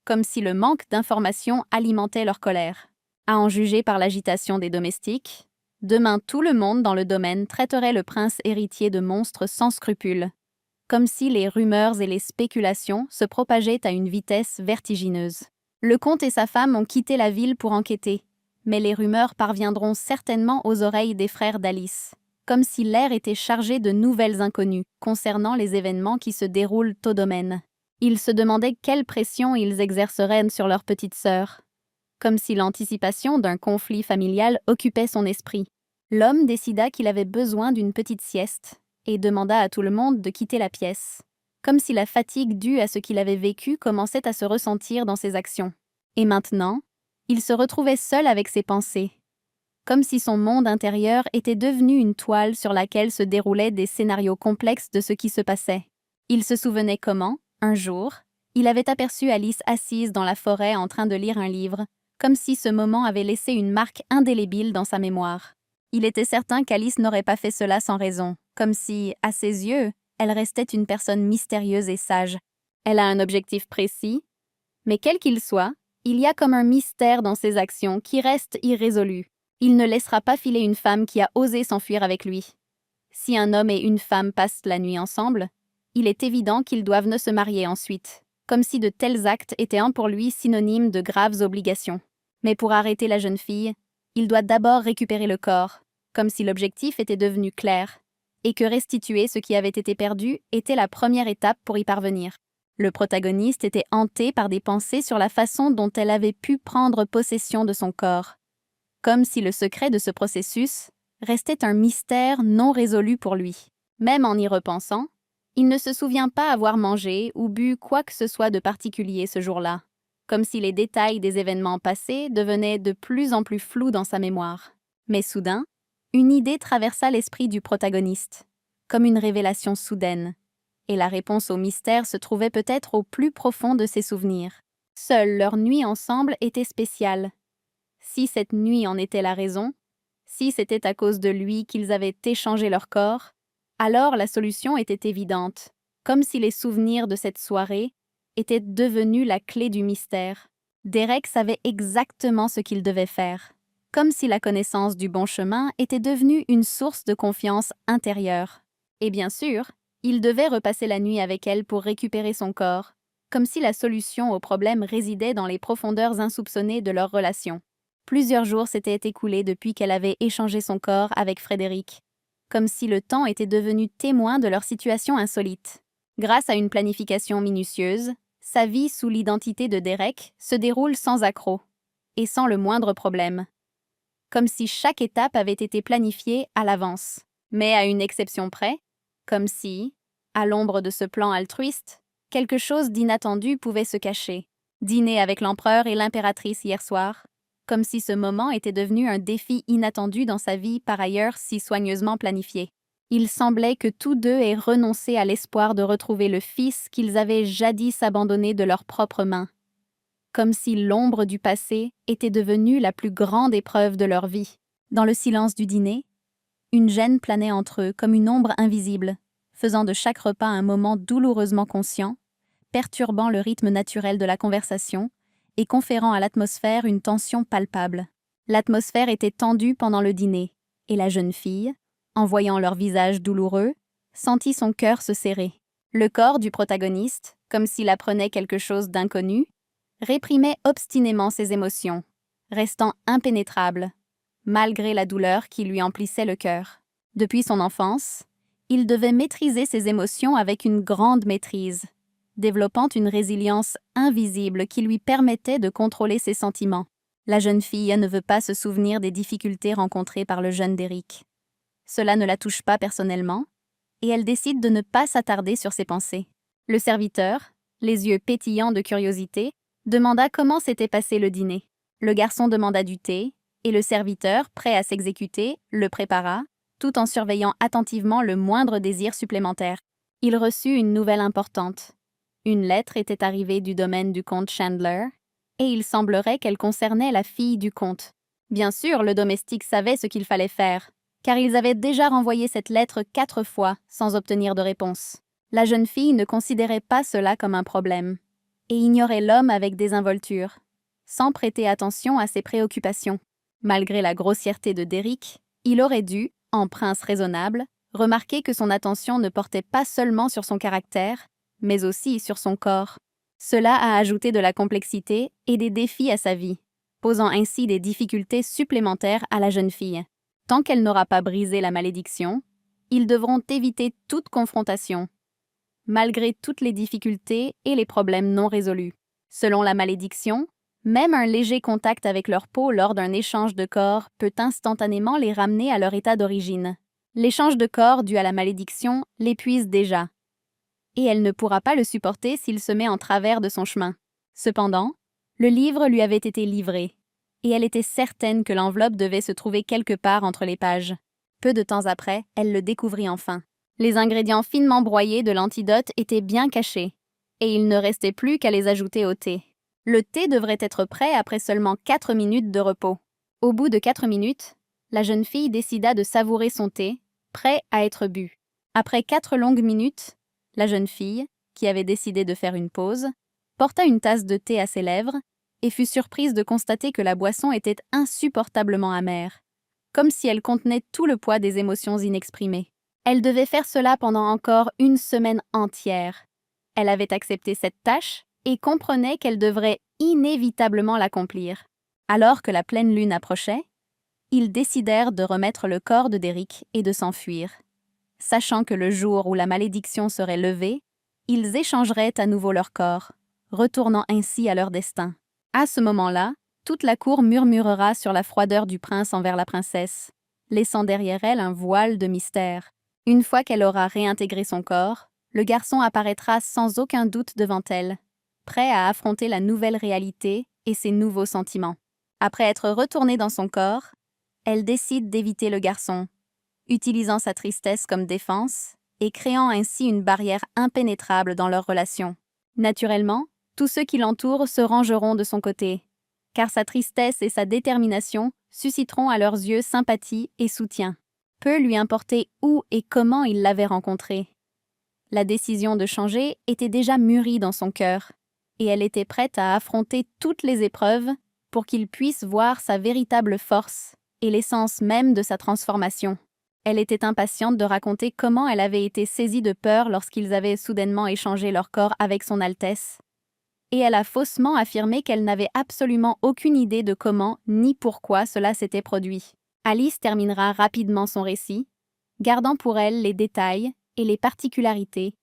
comme si le manque d'informations alimentait leur colère. À en juger par l'agitation des domestiques, demain tout le monde dans le domaine traiterait le prince héritier de monstre sans scrupules, comme si les rumeurs et les spéculations se propageaient à une vitesse vertigineuse. Le comte et sa femme ont quitté la ville pour enquêter, mais les rumeurs parviendront certainement aux oreilles des frères d'Alice, comme si l'air était chargé de nouvelles inconnues concernant les événements qui se déroulent au domaine. Ils se demandaient quelle pression ils exerceraient sur leur petite sœur, comme si l'anticipation d'un conflit familial occupait son esprit. L'homme décida qu'il avait besoin d'une petite sieste et demanda à tout le monde de quitter la pièce, comme si la fatigue due à ce qu'il avait vécu commençait à se ressentir dans ses actions. Et maintenant, il se retrouvait seul avec ses pensées, comme si son monde intérieur était devenu une toile sur laquelle se déroulaient des scénarios complexes de ce qui se passait. Il se souvenait comment, un jour, il avait aperçu Alice assise dans la forêt en train de lire un livre, comme si ce moment avait laissé une marque indélébile dans sa mémoire. Il était certain qu'Alice n'aurait pas fait cela sans raison, comme si, à ses yeux, elle restait une personne mystérieuse et sage. Elle a un objectif précis, mais quel qu'il soit, il y a comme un mystère dans ses actions qui reste irrésolu. Il ne laissera pas filer une femme qui a osé s'enfuir avec lui. Si un homme et une femme passent la nuit ensemble, il est évident qu'ils doivent ne se marier ensuite, comme si de tels actes étaient pour lui synonymes de graves obligations. Mais pour arrêter la jeune fille, il doit d'abord récupérer le corps, comme si l'objectif était devenu clair, et que restituer ce qui avait été perdu était la première étape pour y parvenir. Le protagoniste était hanté par des pensées sur la façon dont elle avait pu prendre possession de son corps, comme si le secret de ce processus restait un mystère non résolu pour lui. Même en y repensant, il ne se souvient pas avoir mangé ou bu quoi que ce soit de particulier ce jour-là. comme si les détails des événements passés devenaient de plus en plus flous dans sa mémoire. Mais soudain, une idée traversa l'esprit du protagoniste, comme une révélation soudaine, et la réponse au mystère se trouvait peut-être au plus profond de ses souvenirs. Seule leur nuit ensemble était spéciale. Si cette nuit en était la raison, si c'était à cause de lui qu'ils avaient échangé leur corps, alors la solution était évidente, comme si les souvenirs de cette soirée étaient devenus la clé du mystère. Derek savait exactement ce qu'il devait faire, comme si la connaissance du bon chemin était devenue une source de confiance intérieure. Et bien sûr, il devait repasser la nuit avec elle pour récupérer son corps, comme si la solution au problème résidait dans les profondeurs insoupçonnées de leur relation. Plusieurs jours s'étaient écoulés depuis qu'elle avait échangé son corps avec Frédéric, comme si le temps était devenu témoin de leur situation insolite. Grâce à une planification minutieuse, sa vie sous l'identité de Derek se déroule sans accroc et sans le moindre problème, comme si chaque étape avait été planifiée à l'avance. Mais à une exception près, comme si, à l'ombre de ce plan altruiste, quelque chose d'inattendu pouvait se cacher. Dîner avec l'empereur et l'impératrice hier soir, comme si ce moment était devenu un défi inattendu dans sa vie par ailleurs si soigneusement planifiée. Il semblait que tous deux aient renoncé à l'espoir de retrouver le fils qu'ils avaient jadis abandonné de leurs propres mains, comme si l'ombre du passé était devenue la plus grande épreuve de leur vie. Dans le silence du dîner, une gêne planait entre eux comme une ombre invisible, faisant de chaque repas un moment douloureusement conscient, perturbant le rythme naturel de la conversation et conférant à l'atmosphère une tension palpable. L'atmosphère était tendue pendant le dîner, et la jeune fille, en voyant leur visage douloureux, sentit son cœur se serrer. Le corps du protagoniste, comme s'il apprenait quelque chose d'inconnu, réprimait obstinément ses émotions, restant impénétrable, malgré la douleur qui lui emplissait le cœur. Depuis son enfance, il devait maîtriser ses émotions avec une grande maîtrise, développant une résilience invisible qui lui permettait de contrôler ses sentiments. La jeune fille ne veut pas se souvenir des difficultés rencontrées par le jeune Derek. Cela ne la touche pas personnellement, et elle décide de ne pas s'attarder sur ses pensées. Le serviteur, les yeux pétillants de curiosité, demanda comment s'était passé le dîner. Le garçon demanda du thé, et le serviteur, prêt à s'exécuter, le prépara, tout en surveillant attentivement le moindre désir supplémentaire. Il reçut une nouvelle importante. Une lettre était arrivée du domaine du comte Chandler, et il semblerait qu'elle concernait la fille du comte. Bien sûr, le domestique savait ce qu'il fallait faire, car ils avaient déjà renvoyé cette lettre 4 fois sans obtenir de réponse. La jeune fille ne considérait pas cela comme un problème, et ignorait l'homme avec désinvolture, sans prêter attention à ses préoccupations. Malgré la grossièreté de Derek, il aurait dû, en prince raisonnable, remarquer que son attention ne portait pas seulement sur son caractère, mais aussi sur son corps. Cela a ajouté de la complexité et des défis à sa vie, posant ainsi des difficultés supplémentaires à la jeune fille. Tant qu'elle n'aura pas brisé la malédiction, ils devront éviter toute confrontation, malgré toutes les difficultés et les problèmes non résolus. Selon la malédiction, même un léger contact avec leur peau lors d'un échange de corps peut instantanément les ramener à leur état d'origine. L'échange de corps dû à la malédiction l'épuise déjà, et elle ne pourra pas le supporter s'il se met en travers de son chemin. Cependant, le livre lui avait été livré, et elle était certaine que l'enveloppe devait se trouver quelque part entre les pages. Peu de temps après, elle le découvrit enfin. Les ingrédients finement broyés de l'antidote étaient bien cachés, et il ne restait plus qu'à les ajouter au thé. Le thé devrait être prêt après seulement 4 minutes de repos. Au bout de 4 minutes, la jeune fille décida de savourer son thé, prêt à être bu. Après 4 longues minutes, la jeune fille, qui avait décidé de faire une pause, porta une tasse de thé à ses lèvres et fut surprise de constater que la boisson était insupportablement amère, comme si elle contenait tout le poids des émotions inexprimées. Elle devait faire cela pendant encore 1 semaine entière. Elle avait accepté cette tâche et comprenait qu'elle devrait inévitablement l'accomplir. Alors que la pleine lune approchait, ils décidèrent de remettre le corps de Derek et de s'enfuir. Sachant que le jour où la malédiction serait levée, ils échangeraient à nouveau leur corps, retournant ainsi à leur destin. À ce moment-là, toute la cour murmurera sur la froideur du prince envers la princesse, laissant derrière elle un voile de mystère. Une fois qu'elle aura réintégré son corps, le garçon apparaîtra sans aucun doute devant elle, prêt à affronter la nouvelle réalité et ses nouveaux sentiments. Après être retournée dans son corps, elle décide d'éviter le garçon, utilisant sa tristesse comme défense et créant ainsi une barrière impénétrable dans leur relation. Naturellement, tous ceux qui l'entourent se rangeront de son côté, car sa tristesse et sa détermination susciteront à leurs yeux sympathie et soutien. Peu lui importer où et comment il l'avait rencontré. La décision de changer était déjà mûrie dans son cœur, et elle était prête à affronter toutes les épreuves pour qu'il puisse voir sa véritable force et l'essence même de sa transformation. Elle était impatiente de raconter comment elle avait été saisie de peur lorsqu'ils avaient soudainement échangé leur corps avec son Altesse. Et elle a faussement affirmé qu'elle n'avait absolument aucune idée de comment ni pourquoi cela s'était produit. Alice terminera rapidement son récit, gardant pour elle les détails et les particularités,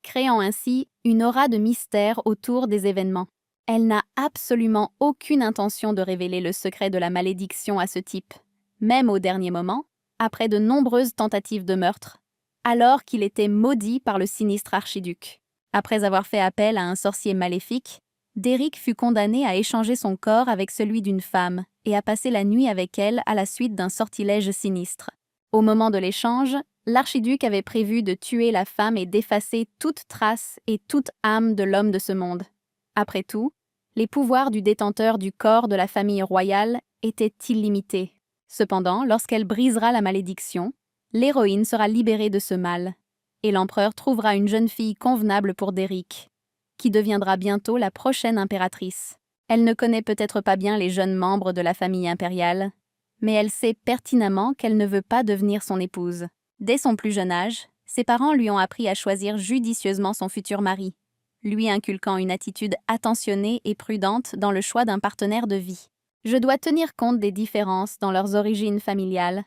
créant ainsi une aura de mystère autour des événements. Elle n'a absolument aucune intention de révéler le secret de la malédiction à ce type, même au dernier moment, après de nombreuses tentatives de meurtre, alors qu'il était maudit par le sinistre archiduc. Après avoir fait appel à un sorcier maléfique, Derrick fut condamné à échanger son corps avec celui d'une femme et à passer la nuit avec elle à la suite d'un sortilège sinistre. Au moment de l'échange, l'archiduc avait prévu de tuer la femme et d'effacer toute trace et toute âme de l'homme de ce monde. Après tout, les pouvoirs du détenteur du corps de la famille royale étaient illimités. Cependant, lorsqu'elle brisera la malédiction, l'héroïne sera libérée de ce mal, et l'empereur trouvera une jeune fille convenable pour Derrick, qui deviendra bientôt la prochaine impératrice. Elle ne connaît peut-être pas bien les jeunes membres de la famille impériale, mais elle sait pertinemment qu'elle ne veut pas devenir son épouse. Dès son plus jeune âge, ses parents lui ont appris à choisir judicieusement son futur mari, lui inculquant une attitude attentionnée et prudente dans le choix d'un partenaire de vie. Je dois tenir compte des différences dans leurs origines familiales.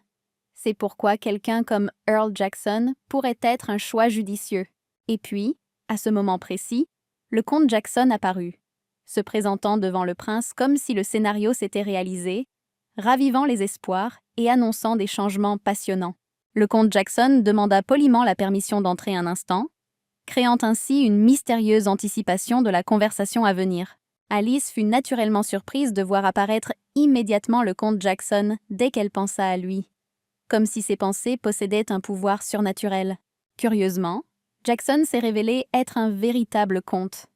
C'est pourquoi quelqu'un comme Earl Jackson pourrait être un choix judicieux. Et puis, à ce moment précis, le comte Jackson apparut, se présentant devant le prince comme si le scénario s'était réalisé, ravivant les espoirs et annonçant des changements passionnants. Le comte Jackson demanda poliment la permission d'entrer un instant, créant ainsi une mystérieuse anticipation de la conversation à venir. Alice fut naturellement surprise de voir apparaître immédiatement le comte Jackson dès qu'elle pensa à lui, comme si ses pensées possédaient un pouvoir surnaturel. Curieusement, Jackson s'est révélé être un véritable comte,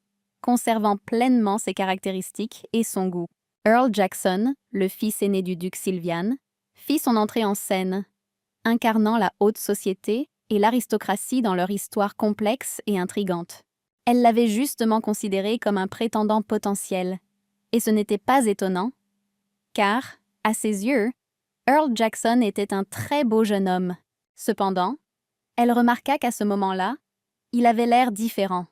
conservant pleinement ses caractéristiques et son goût. Earl Jackson, le fils aîné du duc Sylvian, fit son entrée en scène, incarnant la haute société et l'aristocratie dans leur histoire complexe et intrigante. Elle l'avait justement considéré comme un prétendant potentiel, et ce n'était pas étonnant, car, à ses yeux, Earl Jackson était un très beau jeune homme. Cependant, elle remarqua qu'à ce moment-là, il avait l'air différent,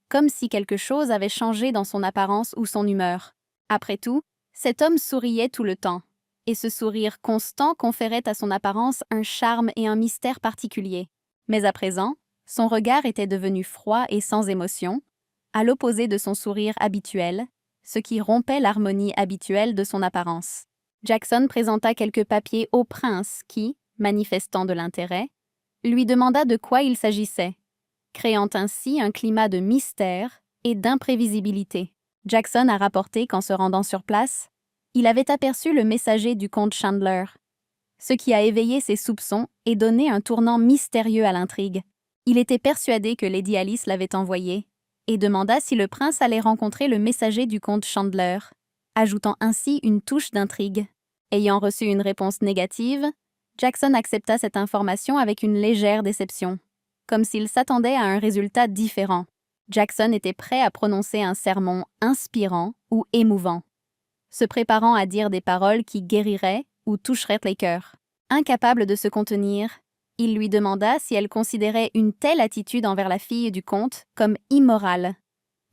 comme si quelque chose avait changé dans son apparence ou son humeur. Après tout, cet homme souriait tout le temps, et ce sourire constant conférait à son apparence un charme et un mystère particuliers. Mais à présent, son regard était devenu froid et sans émotion, à l'opposé de son sourire habituel, ce qui rompait l'harmonie habituelle de son apparence. Jackson présenta quelques papiers au prince qui, manifestant de l'intérêt, lui demanda de quoi il s'agissait, créant ainsi un climat de mystère et d'imprévisibilité. Jackson a rapporté qu'en se rendant sur place, il avait aperçu le messager du comte Chandler, ce qui a éveillé ses soupçons et donné un tournant mystérieux à l'intrigue. Il était persuadé que Lady Alice l'avait envoyé et demanda si le prince allait rencontrer le messager du comte Chandler, ajoutant ainsi une touche d'intrigue. Ayant reçu une réponse négative, Jackson accepta cette information avec une légère déception, comme s'il s'attendait à un résultat différent. Jackson était prêt à prononcer un sermon inspirant ou émouvant, se préparant à dire des paroles qui guériraient ou toucheraient les cœurs. Incapable de se contenir, il lui demanda si elle considérait une telle attitude envers la fille du comte comme immorale,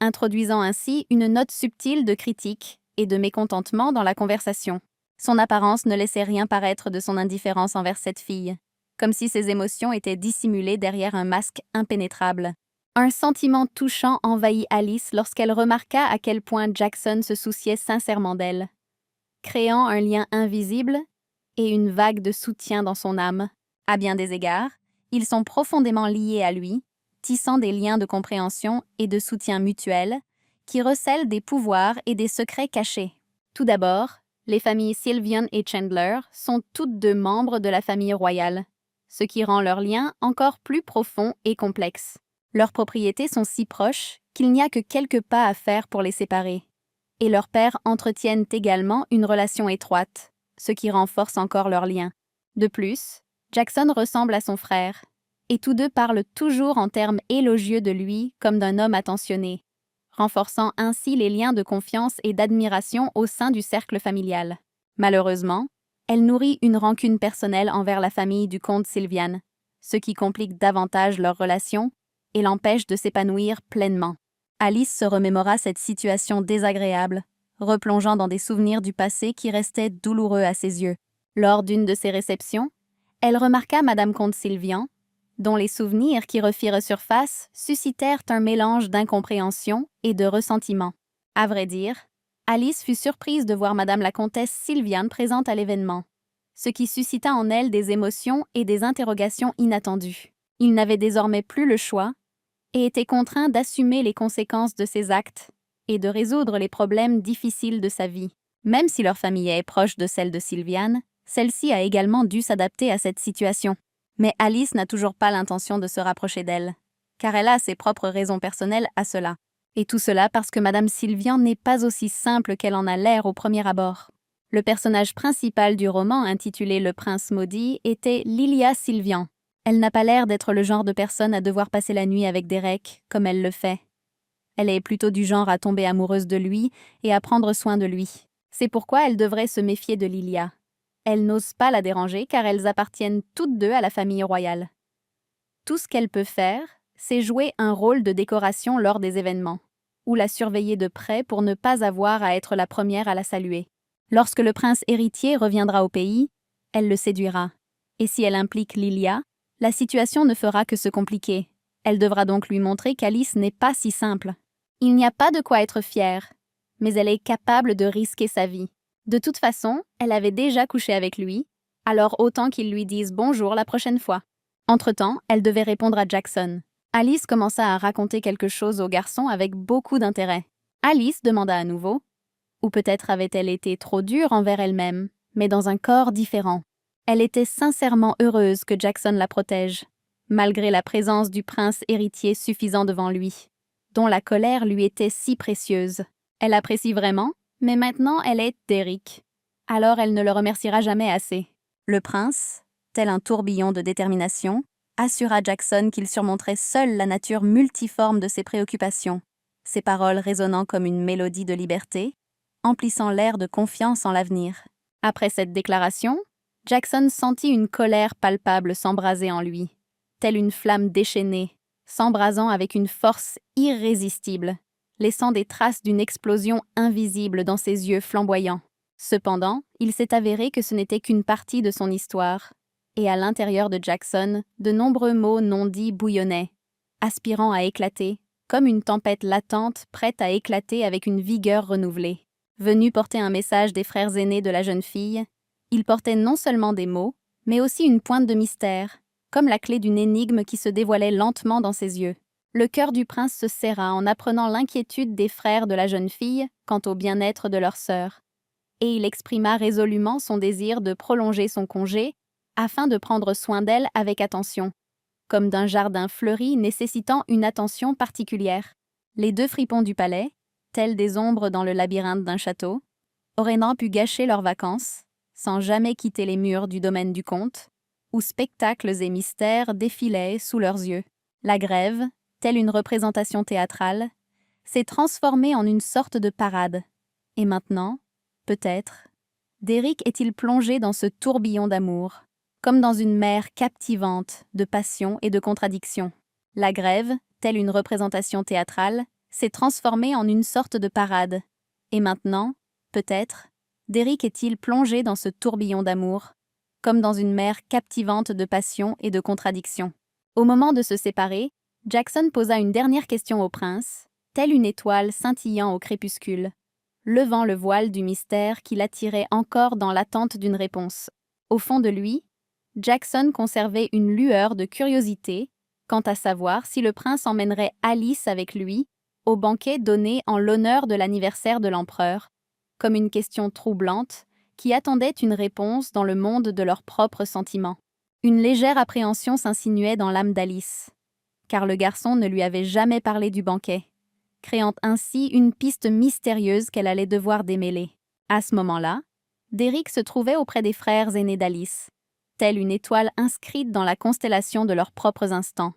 introduisant ainsi une note subtile de critique et de mécontentement dans la conversation. Son apparence ne laissait rien paraître de son indifférence envers cette fille, comme si ses émotions étaient dissimulées derrière un masque impénétrable. Un sentiment touchant envahit Alice lorsqu'elle remarqua à quel point Jackson se souciait sincèrement d'elle, créant un lien invisible et une vague de soutien dans son âme. À bien des égards, ils sont profondément liés à lui, tissant des liens de compréhension et de soutien mutuel qui recèle des pouvoirs et des secrets cachés. Tout d'abord, les familles Sylvian et Chandler sont toutes deux membres de la famille royale, ce qui rend leur lien encore plus profond et complexe. Leurs propriétés sont si proches qu'il n'y a que quelques pas à faire pour les séparer. Et leurs pères entretiennent également une relation étroite, ce qui renforce encore leur lien. De plus, Jackson ressemble à son frère, et tous deux parlent toujours en termes élogieux de lui comme d'un homme attentionné, renforçant ainsi les liens de confiance et d'admiration au sein du cercle familial. Malheureusement, elle nourrit une rancune personnelle envers la famille du comte Sylvian, ce qui complique davantage leur relation et l'empêche de s'épanouir pleinement. Alice se remémora cette situation désagréable, replongeant dans des souvenirs du passé qui restaient douloureux à ses yeux. Lors d'une de ses réceptions, elle remarqua Madame Comte Sylvian, dont les souvenirs qui refirent surface suscitèrent un mélange d'incompréhension et de ressentiment. À vrai dire, Alice fut surprise de voir Madame la comtesse Sylvian présente à l'événement, ce qui suscita en elle des émotions et des interrogations inattendues. Il n'avait désormais plus le choix et était contraint d'assumer les conséquences de ses actes et de résoudre les problèmes difficiles de sa vie. Même si leur famille est proche de celle de Sylvian, celle-ci a également dû s'adapter à cette situation. Mais Alice n'a toujours pas l'intention de se rapprocher d'elle, car elle a ses propres raisons personnelles à cela. Et tout cela parce que Madame Sylvian n'est pas aussi simple qu'elle en a l'air au premier abord. Le personnage principal du roman intitulé Le Prince maudit était Lilia Sylvian. Elle n'a pas l'air d'être le genre de personne à devoir passer la nuit avec Derek, comme elle le fait. Elle est plutôt du genre à tomber amoureuse de lui et à prendre soin de lui. C'est pourquoi elle devrait se méfier de Lilia. Elle n'ose pas la déranger car elles appartiennent toutes deux à la famille royale. Tout ce qu'elle peut faire, c'est jouer un rôle de décoration lors des événements, ou la surveiller de près pour ne pas avoir à être la première à la saluer. Lorsque le prince héritier reviendra au pays, elle le séduira. Et si elle implique Lilia, la situation ne fera que se compliquer. Elle devra donc lui montrer qu'Alice n'est pas si simple. Il n'y a pas de quoi être fière, mais elle est capable de risquer sa vie. De toute façon, elle avait déjà couché avec lui, alors autant qu'il lui dise bonjour la prochaine fois. Entre-temps, elle devait répondre à Jackson. Alice commença à raconter quelque chose au garçon avec beaucoup d'intérêt. Alice demanda à nouveau, ou peut-être avait-elle été trop dure envers elle-même, mais dans un corps différent. Elle était sincèrement heureuse que Jackson la protège, malgré la présence du prince héritier suffisant devant lui, dont la colère lui était si précieuse. Elle apprécie vraiment, mais maintenant elle est Derek. Alors elle ne le remerciera jamais assez. Le prince, tel un tourbillon de détermination, assura Jackson qu'il surmonterait seul la nature multiforme de ses préoccupations, ses paroles résonnant comme une mélodie de liberté, emplissant l'air de confiance en l'avenir. Après cette déclaration, Jackson sentit une colère palpable s'embraser en lui, telle une flamme déchaînée, s'embrasant avec une force irrésistible, laissant des traces d'une explosion invisible dans ses yeux flamboyants. Cependant, il s'est avéré que ce n'était qu'une partie de son histoire, et à l'intérieur de Jackson, de nombreux mots non dits bouillonnaient, aspirant à éclater, comme une tempête latente prête à éclater avec une vigueur renouvelée. Venu porter un message des frères aînés de la jeune fille, il portait non seulement des mots, mais aussi une pointe de mystère, comme la clé d'une énigme qui se dévoilait lentement dans ses yeux. Le cœur du prince se serra en apprenant l'inquiétude des frères de la jeune fille quant au bien-être de leur sœur, et il exprima résolument son désir de prolonger son congé afin de prendre soin d'elle avec attention, comme d'un jardin fleuri nécessitant une attention particulière. Les deux fripons du palais, tels des ombres dans le labyrinthe d'un château, auraient non pu gâcher leurs vacances, sans jamais quitter les murs du domaine du comte, où spectacles et mystères défilaient sous leurs yeux. La grève, telle une représentation théâtrale, s'est transformée en une sorte de parade. Et maintenant, peut-être, Derek est-il plongé dans ce tourbillon d'amour, comme dans une mer captivante de passion et de contradictions. La grève, telle une représentation théâtrale, s'est transformée en une sorte de parade. Et maintenant, peut-être, Derek est-il plongé dans ce tourbillon d'amour, comme dans une mer captivante de passion et de contradictions. Au moment de se séparer, Jackson posa une dernière question au prince, telle une étoile scintillant au crépuscule, levant le voile du mystère qui l'attirait encore dans l'attente d'une réponse. Au fond de lui, Jackson conservait une lueur de curiosité quant à savoir si le prince emmènerait Alice avec lui au banquet donné en l'honneur de l'anniversaire de l'empereur, comme une question troublante qui attendait une réponse dans le monde de leurs propres sentiments. Une légère appréhension s'insinuait dans l'âme d'Alice, car le garçon ne lui avait jamais parlé du banquet, créant ainsi une piste mystérieuse qu'elle allait devoir démêler. À ce moment-là, Derrick se trouvait auprès des frères aînés d'Alice, telle une étoile inscrite dans la constellation de leurs propres instants,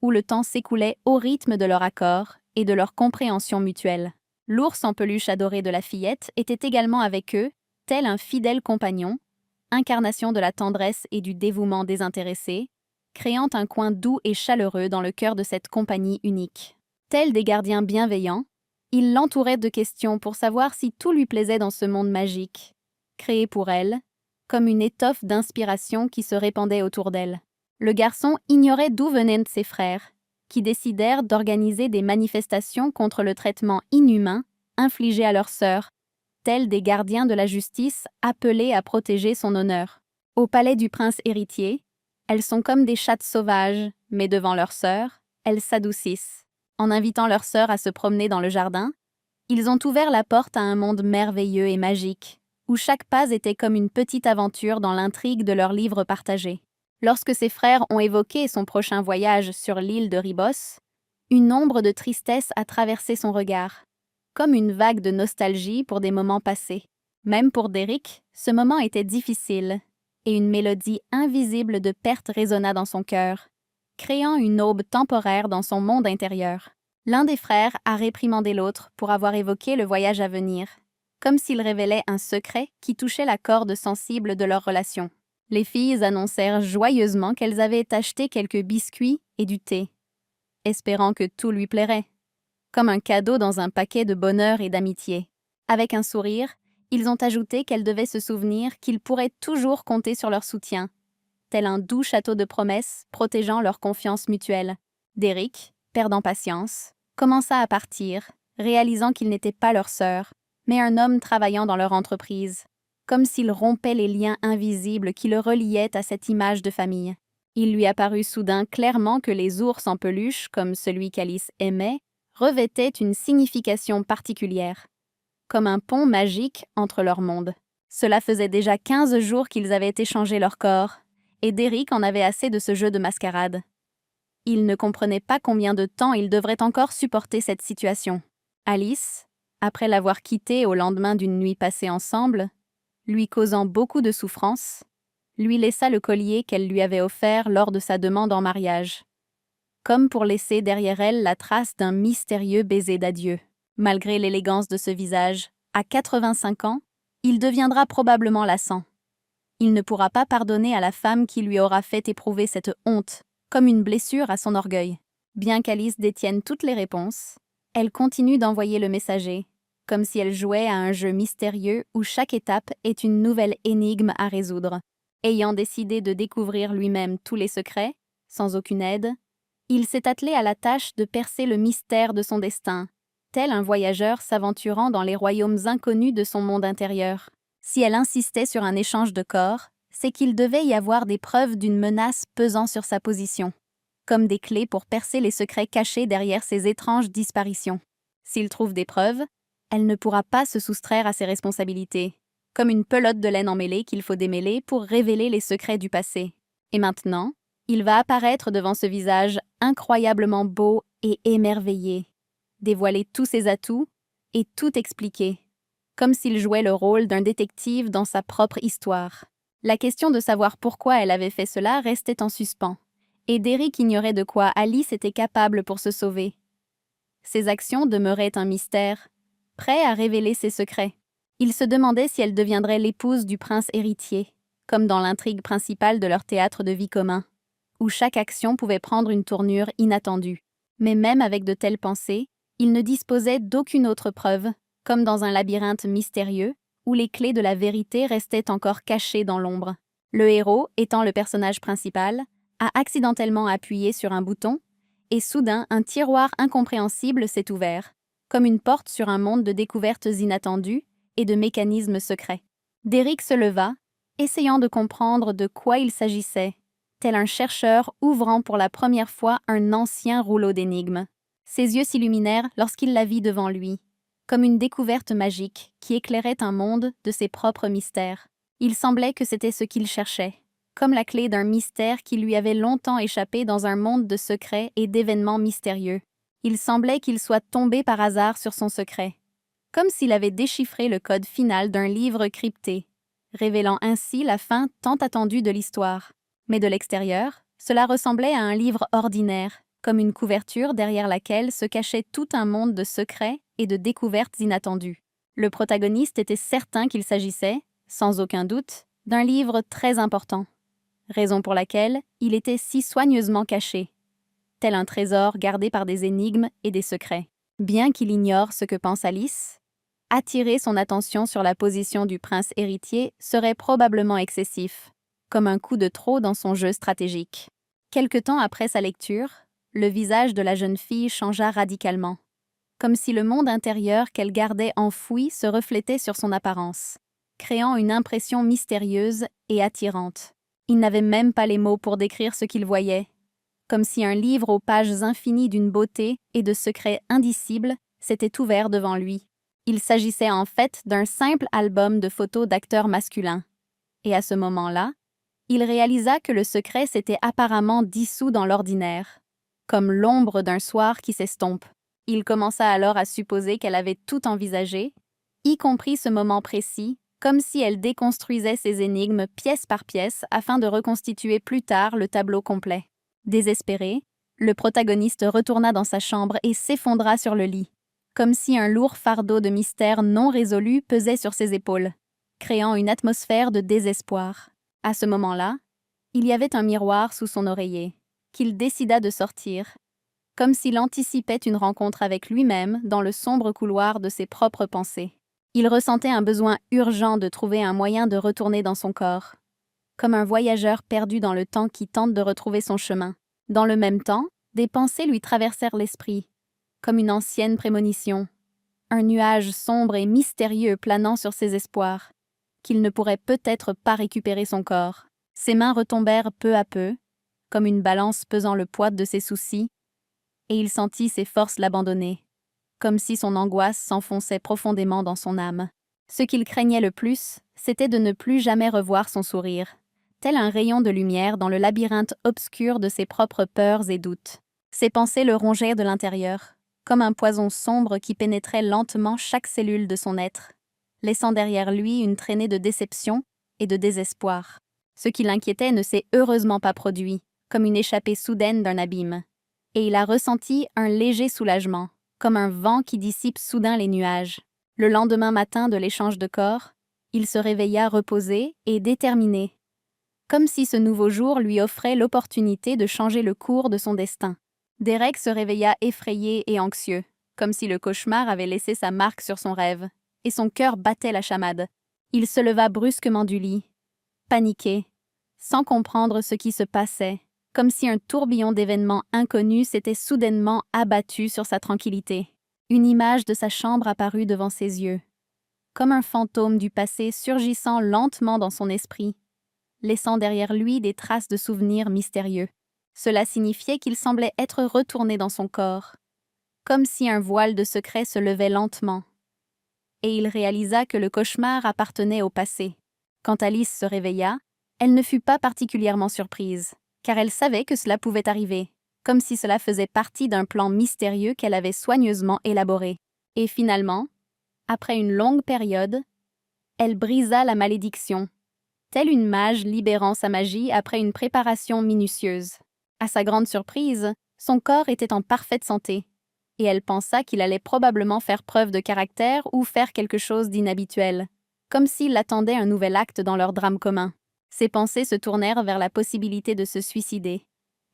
où le temps s'écoulait au rythme de leur accord et de leur compréhension mutuelle. L'ours en peluche adoré de la fillette était également avec eux, tel un fidèle compagnon, incarnation de la tendresse et du dévouement désintéressé, créant un coin doux et chaleureux dans le cœur de cette compagnie unique. Tels des gardiens bienveillants, ils l'entouraient de questions pour savoir si tout lui plaisait dans ce monde magique, créé pour elle, comme une étoffe d'inspiration qui se répandait autour d'elle. Le garçon ignorait d'où venaient ses frères, qui décidèrent d'organiser des manifestations contre le traitement inhumain infligé à leur sœur, tels des gardiens de la justice appelés à protéger son honneur. Au palais du prince héritier, elles sont comme des chattes sauvages, mais devant leur sœur, elles s'adoucissent. En invitant leur sœur à se promener dans le jardin, ils ont ouvert la porte à un monde merveilleux et magique, où chaque pas était comme une petite aventure dans l'intrigue de leur livre partagé. Lorsque ses frères ont évoqué son prochain voyage sur l'île de Ribos, une ombre de tristesse a traversé son regard, comme une vague de nostalgie pour des moments passés. Même pour Derrick, ce moment était difficile, et une mélodie invisible de perte résonna dans son cœur, créant une aube temporaire dans son monde intérieur. L'un des frères a réprimandé l'autre pour avoir évoqué le voyage à venir, comme s'il révélait un secret qui touchait la corde sensible de leur relation. Les filles annoncèrent joyeusement qu'elles avaient acheté quelques biscuits et du thé, espérant que tout lui plairait, comme un cadeau dans un paquet de bonheur et d'amitié. Avec un sourire, ils ont ajouté qu'elles devaient se souvenir qu'ils pourraient toujours compter sur leur soutien, tel un doux château de promesses protégeant leur confiance mutuelle. Derrick, perdant patience, commença à partir, réalisant qu'il n'était pas leur sœur, mais un homme travaillant dans leur entreprise, comme s'il rompait les liens invisibles qui le reliaient à cette image de famille. Il lui apparut soudain clairement que les ours en peluche, comme celui qu'Alice aimait, revêtaient une signification particulière, comme un pont magique entre leurs mondes. Cela faisait déjà 15 jours qu'ils avaient échangé leurs corps, et Derrick en avait assez de ce jeu de mascarade. Il ne comprenait pas combien de temps il devrait encore supporter cette situation. Alice, après l'avoir quitté au lendemain d'une nuit passée ensemble, lui causant beaucoup de souffrance, lui laissa le collier qu'elle lui avait offert lors de sa demande en mariage, comme pour laisser derrière elle la trace d'un mystérieux baiser d'adieu. Malgré l'élégance de ce visage, à 85 ans, il deviendra probablement lassant. Il ne pourra pas pardonner à la femme qui lui aura fait éprouver cette honte, comme une blessure à son orgueil. Bien qu'Alice détienne toutes les réponses, elle continue d'envoyer le messager, comme si elle jouait à un jeu mystérieux où chaque étape est une nouvelle énigme à résoudre. Ayant décidé de découvrir lui-même tous les secrets, sans aucune aide, il s'est attelé à la tâche de percer le mystère de son destin, tel un voyageur s'aventurant dans les royaumes inconnus de son monde intérieur. Si elle insistait sur un échange de corps, c'est qu'il devait y avoir des preuves d'une menace pesant sur sa position, comme des clés pour percer les secrets cachés derrière ces étranges disparitions. S'il trouve des preuves, elle ne pourra pas se soustraire à ses responsabilités, comme une pelote de laine emmêlée qu'il faut démêler pour révéler les secrets du passé. Et maintenant, il va apparaître devant ce visage incroyablement beau et émerveillé, dévoiler tous ses atouts et tout expliquer, comme s'il jouait le rôle d'un détective dans sa propre histoire. La question de savoir pourquoi elle avait fait cela restait en suspens, et Derrick ignorait de quoi Alice était capable pour se sauver. Ses actions demeuraient un mystère, prêt à révéler ses secrets. Il se demandait si elle deviendrait l'épouse du prince héritier, comme dans l'intrigue principale de leur théâtre de vie commun, où chaque action pouvait prendre une tournure inattendue. Mais même avec de telles pensées, il ne disposait d'aucune autre preuve, comme dans un labyrinthe mystérieux, où les clés de la vérité restaient encore cachées dans l'ombre. Le héros, étant le personnage principal, a accidentellement appuyé sur un bouton, et soudain un tiroir incompréhensible s'est ouvert, comme une porte sur un monde de découvertes inattendues et de mécanismes secrets. Derrick se leva, essayant de comprendre de quoi il s'agissait, tel un chercheur ouvrant pour la première fois un ancien rouleau d'énigmes. Ses yeux s'illuminèrent lorsqu'il la vit devant lui, comme une découverte magique qui éclairait un monde de ses propres mystères. Il semblait que c'était ce qu'il cherchait, comme la clé d'un mystère qui lui avait longtemps échappé dans un monde de secrets et d'événements mystérieux. Il semblait qu'il soit tombé par hasard sur son secret, comme s'il avait déchiffré le code final d'un livre crypté, révélant ainsi la fin tant attendue de l'histoire. Mais de l'extérieur, cela ressemblait à un livre ordinaire, comme une couverture derrière laquelle se cachait tout un monde de secrets et de découvertes inattendues. Le protagoniste était certain qu'il s'agissait, sans aucun doute, d'un livre très important, raison pour laquelle il était si soigneusement caché, tel un trésor gardé par des énigmes et des secrets. Bien qu'il ignore ce que pense Alice, attirer son attention sur la position du prince héritier serait probablement excessif, comme un coup de trop dans son jeu stratégique. Quelque temps après sa lecture, le visage de la jeune fille changea radicalement, comme si le monde intérieur qu'elle gardait enfoui se reflétait sur son apparence, créant une impression mystérieuse et attirante. Il n'avait même pas les mots pour décrire ce qu'il voyait, comme si un livre aux pages infinies d'une beauté et de secrets indicibles s'était ouvert devant lui. Il s'agissait en fait d'un simple album de photos d'acteurs masculins. Et à ce moment-là, il réalisa que le secret s'était apparemment dissous dans l'ordinaire, comme l'ombre d'un soir qui s'estompe. Il commença alors à supposer qu'elle avait tout envisagé, y compris ce moment précis, comme si elle déconstruisait ses énigmes pièce par pièce afin de reconstituer plus tard le tableau complet. Désespéré, le protagoniste retourna dans sa chambre et s'effondra sur le lit, comme si un lourd fardeau de mystère non résolu pesait sur ses épaules, créant une atmosphère de désespoir. À ce moment-là, il y avait un miroir sous son oreiller, qu'il décida de sortir, comme s'il anticipait une rencontre avec lui-même dans le sombre couloir de ses propres pensées. Il ressentait un besoin urgent de trouver un moyen de retourner dans son corps, comme un voyageur perdu dans le temps qui tente de retrouver son chemin. Dans le même temps, des pensées lui traversèrent l'esprit, comme une ancienne prémonition, un nuage sombre et mystérieux planant sur ses espoirs, qu'il ne pourrait peut-être pas récupérer son corps. Ses mains retombèrent peu à peu, comme une balance pesant le poids de ses soucis, et il sentit ses forces l'abandonner, comme si son angoisse s'enfonçait profondément dans son âme. Ce qu'il craignait le plus, c'était de ne plus jamais revoir son sourire, tel un rayon de lumière dans le labyrinthe obscur de ses propres peurs et doutes. Ses pensées le rongeaient de l'intérieur, comme un poison sombre qui pénétrait lentement chaque cellule de son être, laissant derrière lui une traînée de déception et de désespoir. Ce qui l'inquiétait ne s'est heureusement pas produit, comme une échappée soudaine d'un abîme, et il a ressenti un léger soulagement, comme un vent qui dissipe soudain les nuages. Le lendemain matin de l'échange de corps, il se réveilla reposé et déterminé, comme si ce nouveau jour lui offrait l'opportunité de changer le cours de son destin. Derek se réveilla effrayé et anxieux, comme si le cauchemar avait laissé sa marque sur son rêve, et son cœur battait la chamade. Il se leva brusquement du lit, paniqué, sans comprendre ce qui se passait, comme si un tourbillon d'événements inconnus s'était soudainement abattu sur sa tranquillité. Une image de sa chambre apparut devant ses yeux, comme un fantôme du passé surgissant lentement dans son esprit, laissant derrière lui des traces de souvenirs mystérieux. Cela signifiait qu'il semblait être retourné dans son corps, comme si un voile de secret se levait lentement. Et il réalisa que le cauchemar appartenait au passé. Quand Alice se réveilla, elle ne fut pas particulièrement surprise, car elle savait que cela pouvait arriver, comme si cela faisait partie d'un plan mystérieux qu'elle avait soigneusement élaboré. Et finalement, après une longue période, elle brisa la malédiction, telle une mage libérant sa magie après une préparation minutieuse. À sa grande surprise, son corps était en parfaite santé, et elle pensa qu'il allait probablement faire preuve de caractère ou faire quelque chose d'inhabituel, comme s'il attendait un nouvel acte dans leur drame commun. Ses pensées se tournèrent vers la possibilité de se suicider,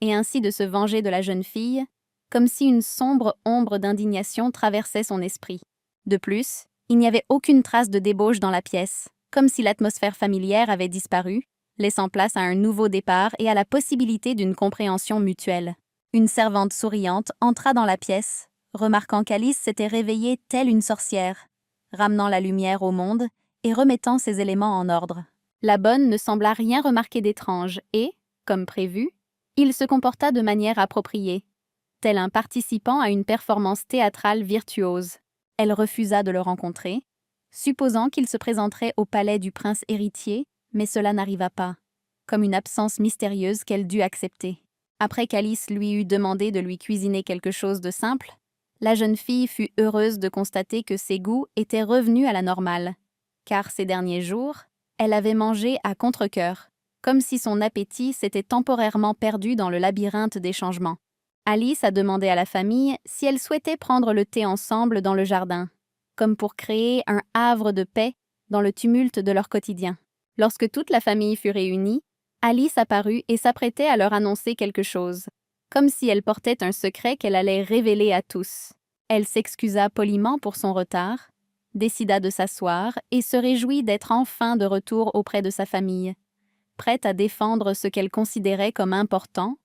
et ainsi de se venger de la jeune fille, comme si une sombre ombre d'indignation traversait son esprit. De plus, il n'y avait aucune trace de débauche dans la pièce, comme si l'atmosphère familière avait disparu, laissant place à un nouveau départ et à la possibilité d'une compréhension mutuelle. Une servante souriante entra dans la pièce, remarquant qu'Alice s'était réveillée telle une sorcière, ramenant la lumière au monde et remettant ses éléments en ordre. La bonne ne sembla rien remarquer d'étrange et, comme prévu, il se comporta de manière appropriée, tel un participant à une performance théâtrale virtuose. Elle refusa de le rencontrer, supposant qu'il se présenterait au palais du prince héritier, mais cela n'arriva pas, comme une absence mystérieuse qu'elle dut accepter. Après qu'Alice lui eut demandé de lui cuisiner quelque chose de simple, la jeune fille fut heureuse de constater que ses goûts étaient revenus à la normale, car ces derniers jours, elle avait mangé à contre-cœur, comme si son appétit s'était temporairement perdu dans le labyrinthe des changements. Alice a demandé à la famille si elle souhaitait prendre le thé ensemble dans le jardin, comme pour créer un havre de paix dans le tumulte de leur quotidien. Lorsque toute la famille fut réunie, Alice apparut et s'apprêtait à leur annoncer quelque chose, comme si elle portait un secret qu'elle allait révéler à tous. Elle s'excusa poliment pour son retard, décida de s'asseoir et se réjouit d'être enfin de retour auprès de sa famille, prête à défendre ce qu'elle considérait comme important,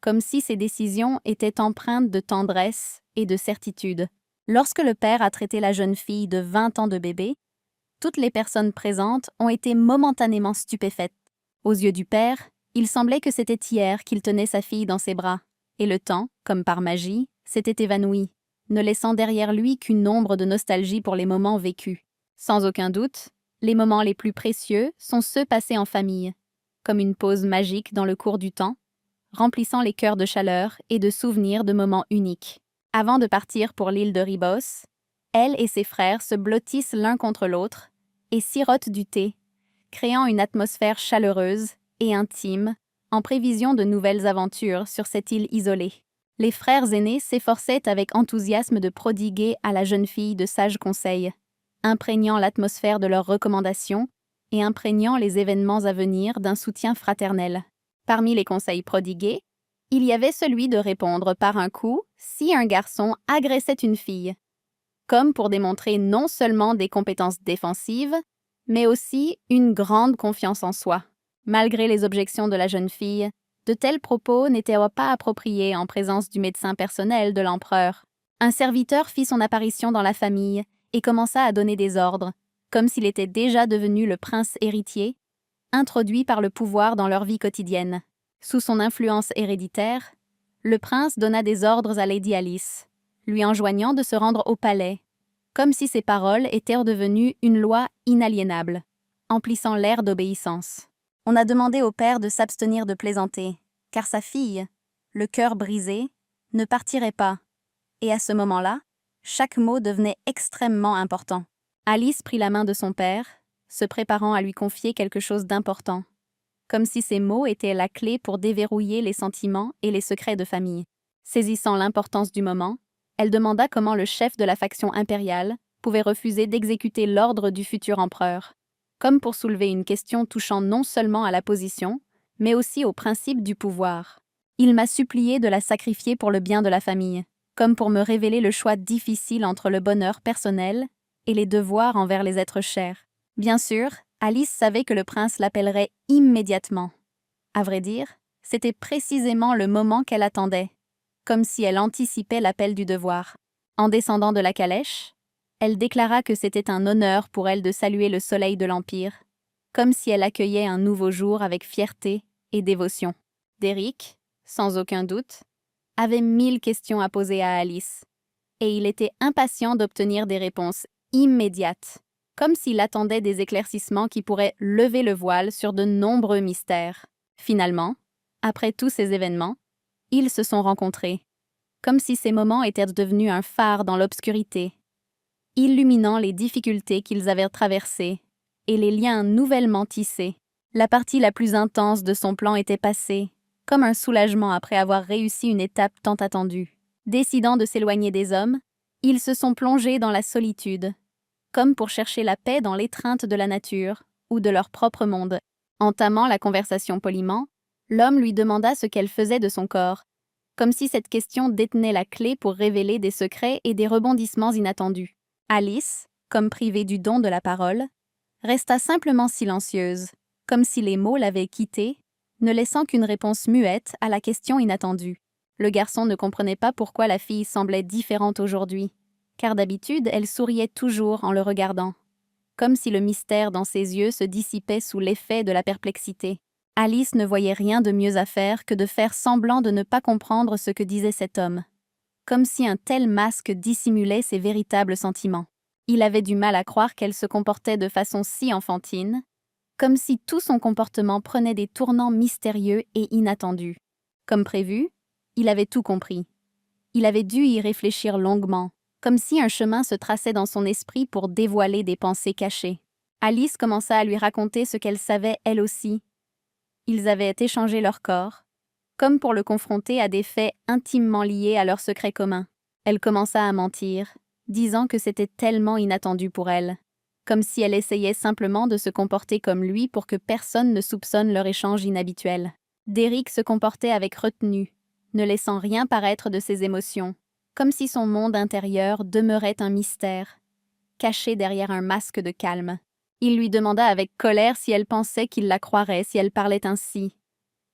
comme si ses décisions étaient empreintes de tendresse et de certitude. Lorsque le père a traité la jeune fille de 20 ans de bébé, toutes les personnes présentes ont été momentanément stupéfaites. Aux yeux du père, il semblait que c'était hier qu'il tenait sa fille dans ses bras, et le temps, comme par magie, s'était évanoui, ne laissant derrière lui qu'une ombre de nostalgie pour les moments vécus. Sans aucun doute, les moments les plus précieux sont ceux passés en famille, comme une pause magique dans le cours du temps, remplissant les cœurs de chaleur et de souvenirs de moments uniques. Avant de partir pour l'île de Ribos, elle et ses frères se blottissent l'un contre l'autre et sirotent du thé, créant une atmosphère chaleureuse et intime en prévision de nouvelles aventures sur cette île isolée. Les frères aînés s'efforçaient avec enthousiasme de prodiguer à la jeune fille de sages conseils, imprégnant l'atmosphère de leurs recommandations et imprégnant les événements à venir d'un soutien fraternel. Parmi les conseils prodigués, il y avait celui de répondre par un coup si un garçon agressait une fille, comme pour démontrer non seulement des compétences défensives, mais aussi une grande confiance en soi. Malgré les objections de la jeune fille, de tels propos n'étaient pas appropriés en présence du médecin personnel de l'empereur. Un serviteur fit son apparition dans la famille et commença à donner des ordres, comme s'il était déjà devenu le prince héritier, introduit par le pouvoir dans leur vie quotidienne. Sous son influence héréditaire, le prince donna des ordres à Lady Alice, lui enjoignant de se rendre au palais, comme si ses paroles étaient devenues une loi inaliénable, emplissant l'air d'obéissance. On a demandé au père de s'abstenir de plaisanter, car sa fille, le cœur brisé, ne partirait pas, et à ce moment-là, chaque mot devenait extrêmement important. Alice prit la main de son père, se préparant à lui confier quelque chose d'important, comme si ces mots étaient la clé pour déverrouiller les sentiments et les secrets de famille. Saisissant l'importance du moment, elle demanda comment le chef de la faction impériale pouvait refuser d'exécuter l'ordre du futur empereur, comme pour soulever une question touchant non seulement à la position, mais aussi au principe du pouvoir. Il m'a supplié de la sacrifier pour le bien de la famille, comme pour me révéler le choix difficile entre le bonheur personnel et les devoirs envers les êtres chers. Bien sûr, Alice savait que le prince l'appellerait immédiatement. À vrai dire, c'était précisément le moment qu'elle attendait, comme si elle anticipait l'appel du devoir. En descendant de la calèche, elle déclara que c'était un honneur pour elle de saluer le soleil de l'Empire, comme si elle accueillait un nouveau jour avec fierté et dévotion. Derrick, sans aucun doute, avait 1000 questions à poser à Alice, et il était impatient d'obtenir des réponses immédiates, comme s'il attendait des éclaircissements qui pourraient lever le voile sur de nombreux mystères. Finalement, après tous ces événements, ils se sont rencontrés, comme si ces moments étaient devenus un phare dans l'obscurité, illuminant les difficultés qu'ils avaient traversées et les liens nouvellement tissés. La partie la plus intense de son plan était passée, comme un soulagement après avoir réussi une étape tant attendue. Décidant de s'éloigner des hommes, ils se sont plongés dans la solitude, comme pour chercher la paix dans l'étreinte de la nature ou de leur propre monde. Entamant la conversation poliment, l'homme lui demanda ce qu'elle faisait de son corps, comme si cette question détenait la clé pour révéler des secrets et des rebondissements inattendus. Alice, comme privée du don de la parole, resta simplement silencieuse, comme si les mots l'avaient quittée, ne laissant qu'une réponse muette à la question inattendue. Le garçon ne comprenait pas pourquoi la fille semblait différente aujourd'hui, car d'habitude elle souriait toujours en le regardant, comme si le mystère dans ses yeux se dissipait sous l'effet de la perplexité. Alice ne voyait rien de mieux à faire que de faire semblant de ne pas comprendre ce que disait cet homme. comme si un tel masque dissimulait ses véritables sentiments. Il avait du mal à croire qu'elle se comportait de façon si enfantine, comme si tout son comportement prenait des tournants mystérieux et inattendus. Comme prévu, il avait tout compris. Il avait dû y réfléchir longuement, comme si un chemin se traçait dans son esprit pour dévoiler des pensées cachées. Alice commença à lui raconter ce qu'elle savait elle aussi. Ils avaient échangé leur corps, comme pour le confronter à des faits intimement liés à leur secret commun. Elle commença à mentir, disant que c'était tellement inattendu pour elle, comme si elle essayait simplement de se comporter comme lui pour que personne ne soupçonne leur échange inhabituel. Derrick se comportait avec retenue, ne laissant rien paraître de ses émotions, comme si son monde intérieur demeurait un mystère, caché derrière un masque de calme. Il lui demanda avec colère si elle pensait qu'il la croirait si elle parlait ainsi,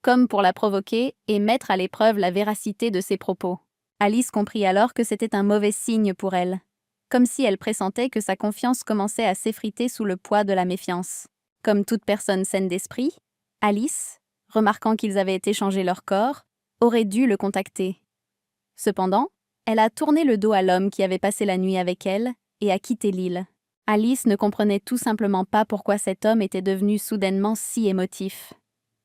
comme pour la provoquer et mettre à l'épreuve la véracité de ses propos. Alice comprit alors que c'était un mauvais signe pour elle, comme si elle pressentait que sa confiance commençait à s'effriter sous le poids de la méfiance. Comme toute personne saine d'esprit, Alice, remarquant qu'ils avaient échangé leur corps, aurait dû le contacter. Cependant, elle a tourné le dos à l'homme qui avait passé la nuit avec elle et a quitté l'île. Alice ne comprenait tout simplement pas pourquoi cet homme était devenu soudainement si émotif,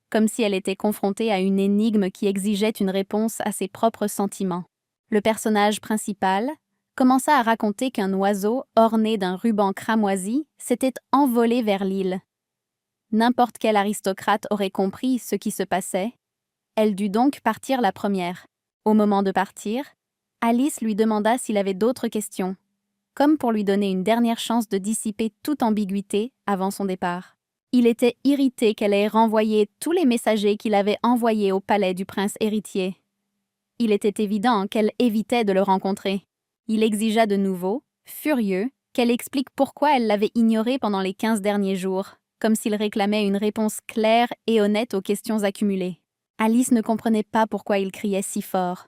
comme si elle était confrontée à une énigme qui exigeait une réponse à ses propres sentiments. Le personnage principal commença à raconter qu'un oiseau, orné d'un ruban cramoisi, s'était envolé vers l'île. N'importe quel aristocrate aurait compris ce qui se passait. Elle dut donc partir la première. Au moment de partir, Alice lui demanda s'il avait d'autres questions, comme pour lui donner une dernière chance de dissiper toute ambiguïté avant son départ. Il était irrité qu'elle ait renvoyé tous les messagers qu'il avait envoyés au palais du prince héritier. Il était évident qu'elle évitait de le rencontrer. Il exigea de nouveau, furieux, qu'elle explique pourquoi elle l'avait ignoré pendant les 15 derniers jours, comme s'il réclamait une réponse claire et honnête aux questions accumulées. Alice ne comprenait pas pourquoi il criait si fort,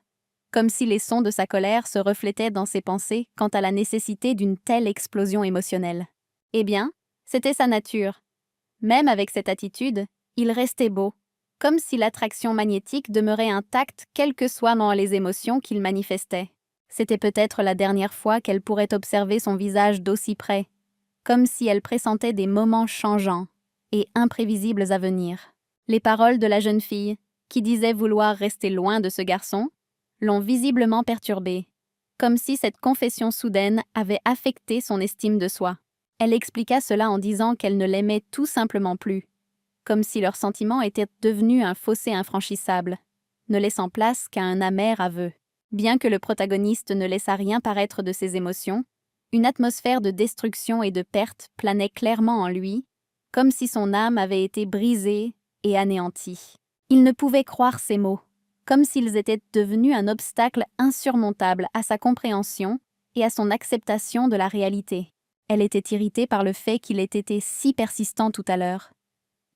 comme si les sons de sa colère se reflétaient dans ses pensées quant à la nécessité d'une telle explosion émotionnelle. Eh bien, c'était sa nature. Même avec cette attitude, il restait beau, comme si l'attraction magnétique demeurait intacte quelles que soient dans les émotions qu'il manifestait. C'était peut-être la dernière fois qu'elle pourrait observer son visage d'aussi près, comme si elle pressentait des moments changeants et imprévisibles à venir. Les paroles de la jeune fille, qui disait vouloir rester loin de ce garçon, l'ont visiblement perturbée, comme si cette confession soudaine avait affecté son estime de soi. Elle expliqua cela en disant qu'elle ne l'aimait tout simplement plus, comme si leur sentiment était devenu un fossé infranchissable, ne laissant place qu'à un amer aveu. Bien que le protagoniste ne laissât rien paraître de ses émotions, une atmosphère de destruction et de perte planait clairement en lui, comme si son âme avait été brisée et anéantie. Il ne pouvait croire ces mots, comme s'ils étaient devenus un obstacle insurmontable à sa compréhension et à son acceptation de la réalité. Elle était irritée par le fait qu'il ait été si persistant tout à l'heure,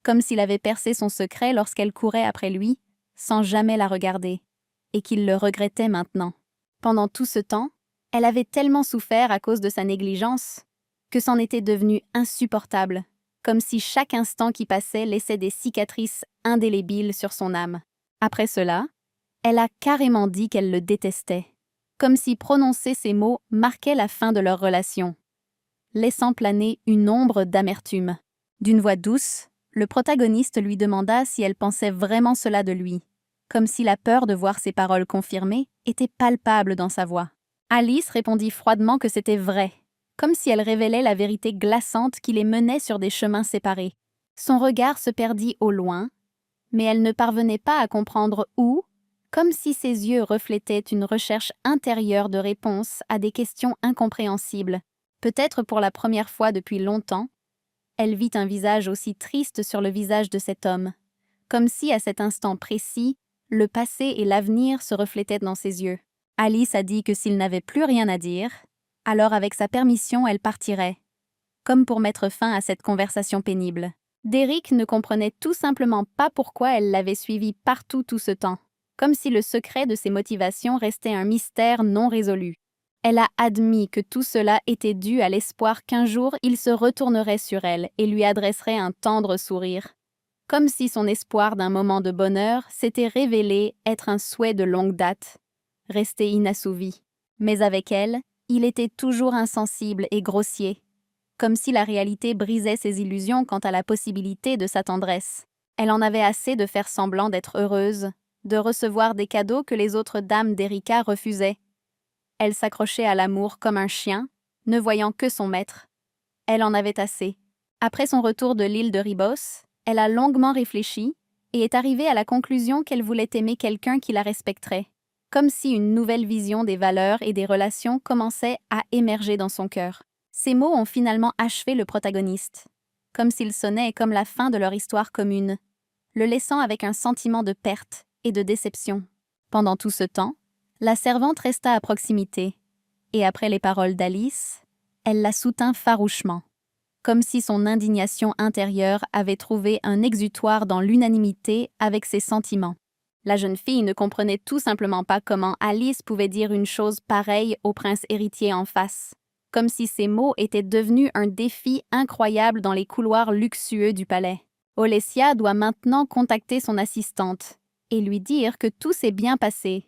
comme s'il avait percé son secret lorsqu'elle courait après lui, sans jamais la regarder, et qu'il le regrettait maintenant. Pendant tout ce temps, elle avait tellement souffert à cause de sa négligence que c'en était devenu insupportable, comme si chaque instant qui passait laissait des cicatrices indélébiles sur son âme. Après cela, elle a carrément dit qu'elle le détestait, comme si prononcer ces mots marquait la fin de leur relation, laissant planer une ombre d'amertume. D'une voix douce, le protagoniste lui demanda si elle pensait vraiment cela de lui, comme si la peur de voir ses paroles confirmées était palpable dans sa voix. Alice répondit froidement que c'était vrai, comme si elle révélait la vérité glaçante qui les menait sur des chemins séparés. Son regard se perdit au loin, mais elle ne parvenait pas à comprendre où, comme si ses yeux reflétaient une recherche intérieure de réponses à des questions incompréhensibles. Peut-être pour la première fois depuis longtemps, elle vit un visage aussi triste sur le visage de cet homme, comme si à cet instant précis, le passé et l'avenir se reflétaient dans ses yeux. Alice a dit que s'il n'avait plus rien à dire, alors avec sa permission elle partirait, comme pour mettre fin à cette conversation pénible. Derrick ne comprenait tout simplement pas pourquoi elle l'avait suivi partout tout ce temps, comme si le secret de ses motivations restait un mystère non résolu. Elle a admis que tout cela était dû à l'espoir qu'un jour il se retournerait sur elle et lui adresserait un tendre sourire, comme si son espoir d'un moment de bonheur s'était révélé être un souhait de longue date, resté inassouvi. Mais avec elle, il était toujours insensible et grossier, comme si la réalité brisait ses illusions quant à la possibilité de sa tendresse. Elle en avait assez de faire semblant d'être heureuse, de recevoir des cadeaux que les autres dames d'Erika refusaient. Elle s'accrochait à l'amour comme un chien, ne voyant que son maître. Elle en avait assez. Après son retour de l'île de Ribos, elle a longuement réfléchi et est arrivée à la conclusion qu'elle voulait aimer quelqu'un qui la respecterait, comme si une nouvelle vision des valeurs et des relations commençait à émerger dans son cœur. Ces mots ont finalement achevé le protagoniste, comme s'ils sonnaient comme la fin de leur histoire commune, le laissant avec un sentiment de perte et de déception. Pendant tout ce temps, la servante resta à proximité, et après les paroles d'Alice, elle la soutint farouchement, comme si son indignation intérieure avait trouvé un exutoire dans l'unanimité avec ses sentiments. La jeune fille ne comprenait tout simplement pas comment Alice pouvait dire une chose pareille au prince héritier en face, comme si ces mots étaient devenus un défi incroyable dans les couloirs luxueux du palais. Olesya doit maintenant contacter son assistante et lui dire que tout s'est bien passé.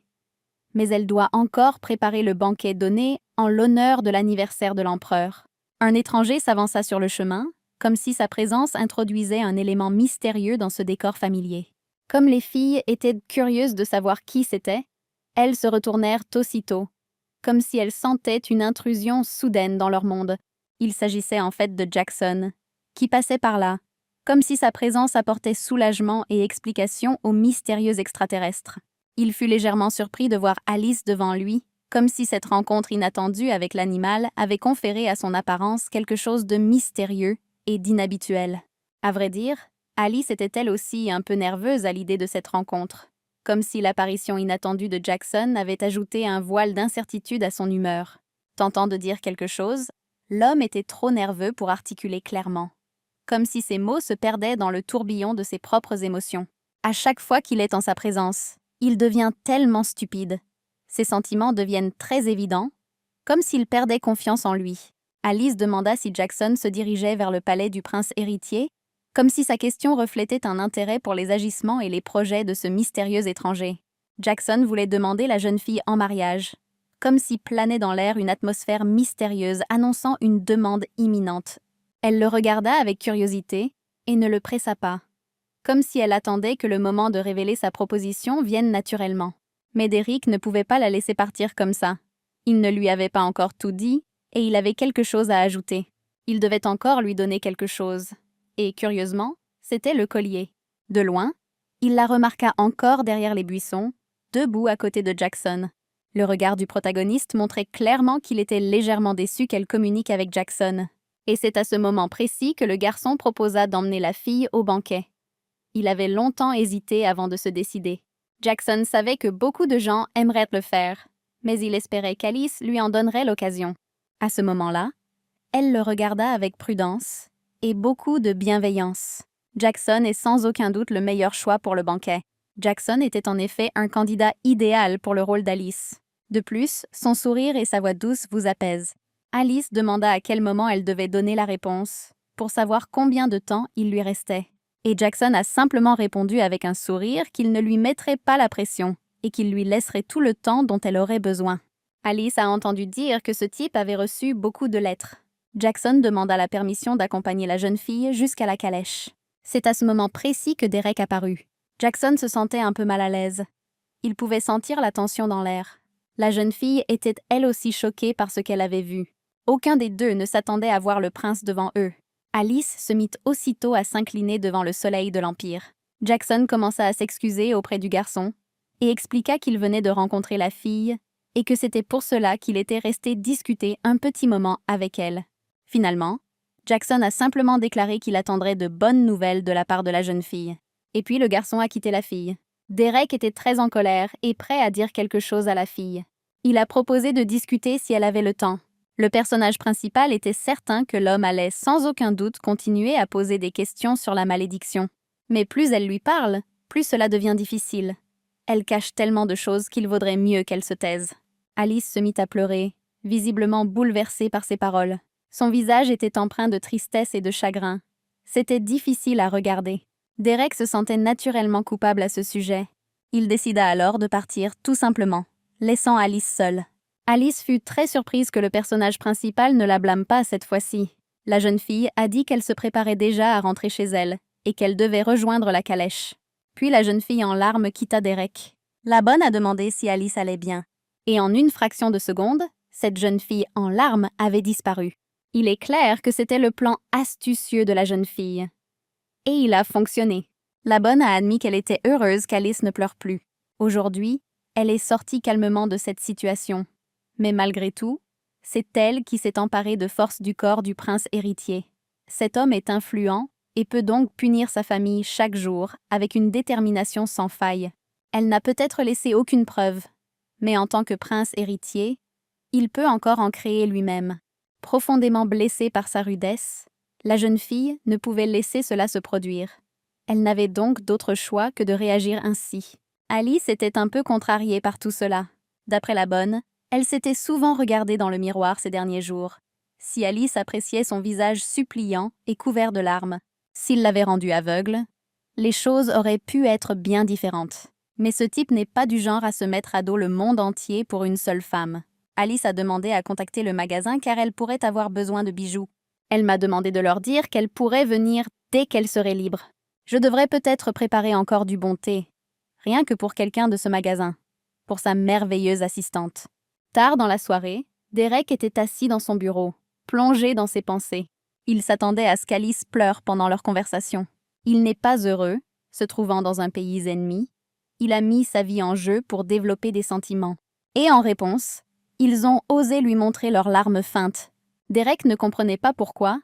Mais elle doit encore préparer le banquet donné en l'honneur de l'anniversaire de l'empereur. Un étranger s'avança sur le chemin, comme si sa présence introduisait un élément mystérieux dans ce décor familier. Comme les filles étaient curieuses de savoir qui c'était, elles se retournèrent aussitôt, comme si elles sentaient une intrusion soudaine dans leur monde. Il s'agissait en fait de Jackson, qui passait par là, comme si sa présence apportait soulagement et explication aux mystérieux extraterrestres. Il fut légèrement surpris de voir Alice devant lui, comme si cette rencontre inattendue avec l'animal avait conféré à son apparence quelque chose de mystérieux et d'inhabituel. À vrai dire, Alice était elle aussi un peu nerveuse à l'idée de cette rencontre, comme si l'apparition inattendue de Jackson avait ajouté un voile d'incertitude à son humeur. Tentant de dire quelque chose, l'homme était trop nerveux pour articuler clairement, comme si ses mots se perdaient dans le tourbillon de ses propres émotions. À chaque fois qu'il est en sa présence, il devient tellement stupide. Ses sentiments deviennent très évidents, comme s'il perdait confiance en lui. Alice demanda si Jackson se dirigeait vers le palais du prince héritier, comme si sa question reflétait un intérêt pour les agissements et les projets de ce mystérieux étranger. Jackson voulait demander la jeune fille en mariage, comme si planait dans l'air une atmosphère mystérieuse annonçant une demande imminente. Elle le regarda avec curiosité et ne le pressa pas, comme si elle attendait que le moment de révéler sa proposition vienne naturellement. Mais Derek ne pouvait pas la laisser partir comme ça. Il ne lui avait pas encore tout dit, et il avait quelque chose à ajouter. Il devait encore lui donner quelque chose. Et, curieusement, c'était le collier. De loin, il la remarqua encore derrière les buissons, debout à côté de Jackson. Le regard du protagoniste montrait clairement qu'il était légèrement déçu qu'elle communique avec Jackson. Et c'est à ce moment précis que le garçon proposa d'emmener la fille au banquet. Il avait longtemps hésité avant de se décider. Jackson savait que beaucoup de gens aimeraient le faire, mais il espérait qu'Alice lui en donnerait l'occasion. À ce moment-là, elle le regarda avec prudence et beaucoup de bienveillance. Jackson est sans aucun doute le meilleur choix pour le banquet. Jackson était en effet un candidat idéal pour le rôle d'Alice. De plus, son sourire et sa voix douce vous apaisent. Alice demanda à quel moment elle devait donner la réponse, pour savoir combien de temps il lui restait. Et Jackson a simplement répondu avec un sourire qu'il ne lui mettrait pas la pression et qu'il lui laisserait tout le temps dont elle aurait besoin. Alice a entendu dire que ce type avait reçu beaucoup de lettres. Jackson demanda la permission d'accompagner la jeune fille jusqu'à la calèche. C'est à ce moment précis que Derek apparut. Jackson se sentait un peu mal à l'aise. Il pouvait sentir la tension dans l'air. La jeune fille était elle aussi choquée par ce qu'elle avait vu. Aucun des deux ne s'attendait à voir le prince devant eux. Alice se mit aussitôt à s'incliner devant le soleil de l'Empire. Jackson commença à s'excuser auprès du garçon et expliqua qu'il venait de rencontrer la fille et que c'était pour cela qu'il était resté discuter un petit moment avec elle. Finalement, Jackson a simplement déclaré qu'il attendrait de bonnes nouvelles de la part de la jeune fille. Et puis le garçon a quitté la fille. Derek était très en colère et prêt à dire quelque chose à la fille. Il a proposé de discuter si elle avait le temps. Le personnage principal était certain que l'homme allait sans aucun doute continuer à poser des questions sur la malédiction. Mais plus elle lui parle, plus cela devient difficile. Elle cache tellement de choses qu'il vaudrait mieux qu'elle se taise. Alice se mit à pleurer, visiblement bouleversée par ses paroles. Son visage était empreint de tristesse et de chagrin. C'était difficile à regarder. Derek se sentait naturellement coupable à ce sujet. Il décida alors de partir tout simplement. laissant Alice seule. Alice fut très surprise que le personnage principal ne la blâme pas cette fois-ci. La jeune fille a dit qu'elle se préparait déjà à rentrer chez elle et qu'elle devait rejoindre la calèche. Puis la jeune fille en larmes quitta Derek. La bonne a demandé si Alice allait bien. Et en une fraction de seconde, cette jeune fille en larmes avait disparu. Il est clair que c'était le plan astucieux de la jeune fille. Et il a fonctionné. La bonne a admis qu'elle était heureuse qu'Alice ne pleure plus. Aujourd'hui, elle est sortie calmement de cette situation. Mais malgré tout, c'est elle qui s'est emparée de force du corps du prince héritier. Cet homme est influent et peut donc punir sa famille chaque jour avec une détermination sans faille. Elle n'a peut-être laissé aucune preuve, mais en tant que prince héritier, il peut encore en créer lui-même. Profondément blessée par sa rudesse, la jeune fille ne pouvait laisser cela se produire. Elle n'avait donc d'autre choix que de réagir ainsi. Alice était un peu contrariée par tout cela. D'après la bonne, elle s'était souvent regardée dans le miroir ces derniers jours. Si Alice appréciait son visage suppliant et couvert de larmes, s'il l'avait rendue aveugle, les choses auraient pu être bien différentes. Mais ce type n'est pas du genre à se mettre à dos le monde entier pour une seule femme. Alice a demandé à contacter le magasin car elle pourrait avoir besoin de bijoux. Elle m'a demandé de leur dire qu'elle pourrait venir dès qu'elle serait libre. Je devrais peut-être préparer encore du bon thé, rien que pour quelqu'un de ce magasin, pour sa merveilleuse assistante. Tard dans la soirée, Derek était assis dans son bureau, plongé dans ses pensées. Il s'attendait à ce qu'Alice pleure pendant leur conversation. Il n'est pas heureux, se trouvant dans un pays ennemi. Il a mis sa vie en jeu pour développer des sentiments. Et en réponse, ils ont osé lui montrer leurs larmes feintes. Derek ne comprenait pas pourquoi,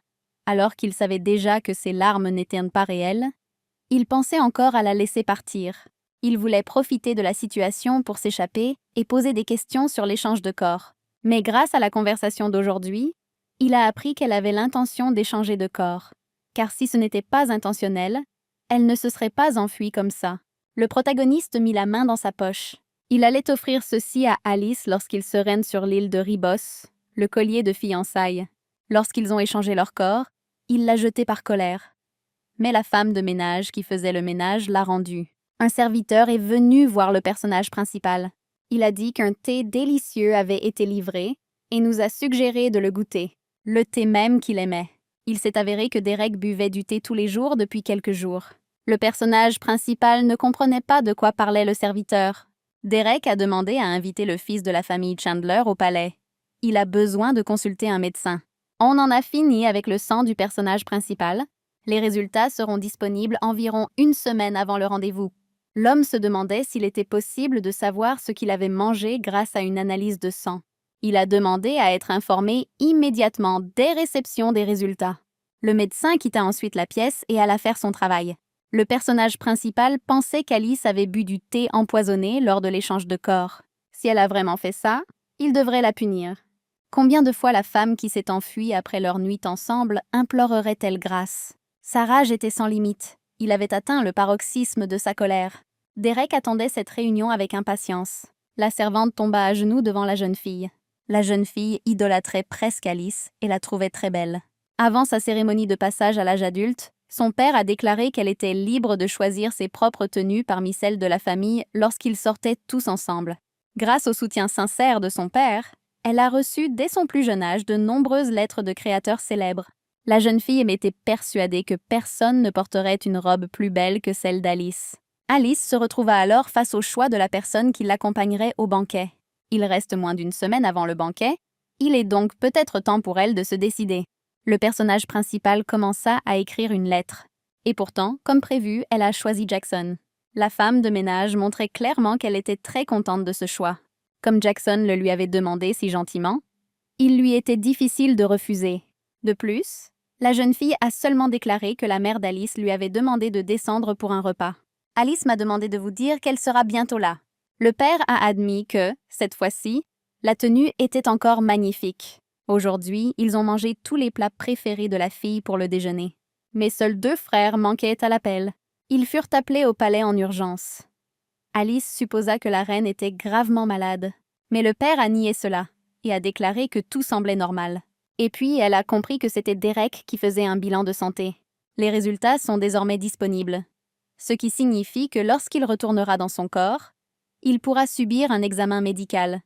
alors qu'il savait déjà que ses larmes n'étaient pas réelles. Il pensait encore à la laisser partir. Il voulait profiter de la situation pour s'échapper et poser des questions sur l'échange de corps. Mais grâce à la conversation d'aujourd'hui, il a appris qu'elle avait l'intention d'échanger de corps. Car si ce n'était pas intentionnel, elle ne se serait pas enfuie comme ça. Le protagoniste mit la main dans sa poche. Il allait offrir ceci à Alice lorsqu'ils se rendent sur l'île de Ribos, le collier de fiançailles. Lorsqu'ils ont échangé leur corps, il l'a jeté par colère. Mais la femme de ménage qui faisait le ménage l'a rendu. Un serviteur est venu voir le personnage principal. Il a dit qu'un thé délicieux avait été livré et nous a suggéré de le goûter, le thé même qu'il aimait. Il s'est avéré que Derek buvait du thé tous les jours depuis quelques jours. Le personnage principal ne comprenait pas de quoi parlait le serviteur. Derek a demandé à inviter le fils de la famille Chandler au palais. Il a besoin de consulter un médecin. On en a fini avec le sang du personnage principal. Les résultats seront disponibles environ une semaine avant le rendez-vous. L'homme se demandait s'il était possible de savoir ce qu'il avait mangé grâce à une analyse de sang. Il a demandé à être informé immédiatement dès réception des résultats. Le médecin quitta ensuite la pièce et alla faire son travail. Le personnage principal pensait qu'Alice avait bu du thé empoisonné lors de l'échange de corps. Si elle a vraiment fait ça, il devrait la punir. Combien de fois la femme qui s'est enfuie après leur nuit ensemble implorerait-elle grâce? Sa rage était sans limite. Il avait atteint le paroxysme de sa colère. Derek attendait cette réunion avec impatience. La servante tomba à genoux devant la jeune fille. La jeune fille idolâtrait presque Alice et la trouvait très belle. Avant sa cérémonie de passage à l'âge adulte, son père a déclaré qu'elle était libre de choisir ses propres tenues parmi celles de la famille lorsqu'ils sortaient tous ensemble. Grâce au soutien sincère de son père, elle a reçu dès son plus jeune âge de nombreuses lettres de créateurs célèbres. La jeune fille était persuadée que personne ne porterait une robe plus belle que celle d'Alice. Alice se retrouva alors face au choix de la personne qui l'accompagnerait au banquet. Il reste moins d'une semaine avant le banquet, il est donc peut-être temps pour elle de se décider. Le personnage principal commença à écrire une lettre. Et pourtant, comme prévu, elle a choisi Jackson. La femme de ménage montrait clairement qu'elle était très contente de ce choix. Comme Jackson le lui avait demandé si gentiment, il lui était difficile de refuser. De plus, la jeune fille a seulement déclaré que la mère d'Alice lui avait demandé de descendre pour un repas. Alice m'a demandé de vous dire qu'elle sera bientôt là. Le père a admis que, cette fois-ci, la tenue était encore magnifique. Aujourd'hui, ils ont mangé tous les plats préférés de la fille pour le déjeuner. Mais seuls 2 frères manquaient à l'appel. Ils furent appelés au palais en urgence. Alice supposa que la reine était gravement malade, mais le père a nié cela et a déclaré que tout semblait normal. Et puis, elle a compris que c'était Derek qui faisait un bilan de santé. Les résultats sont désormais disponibles, ce qui signifie que lorsqu'il retournera dans son corps, il pourra subir un examen médical,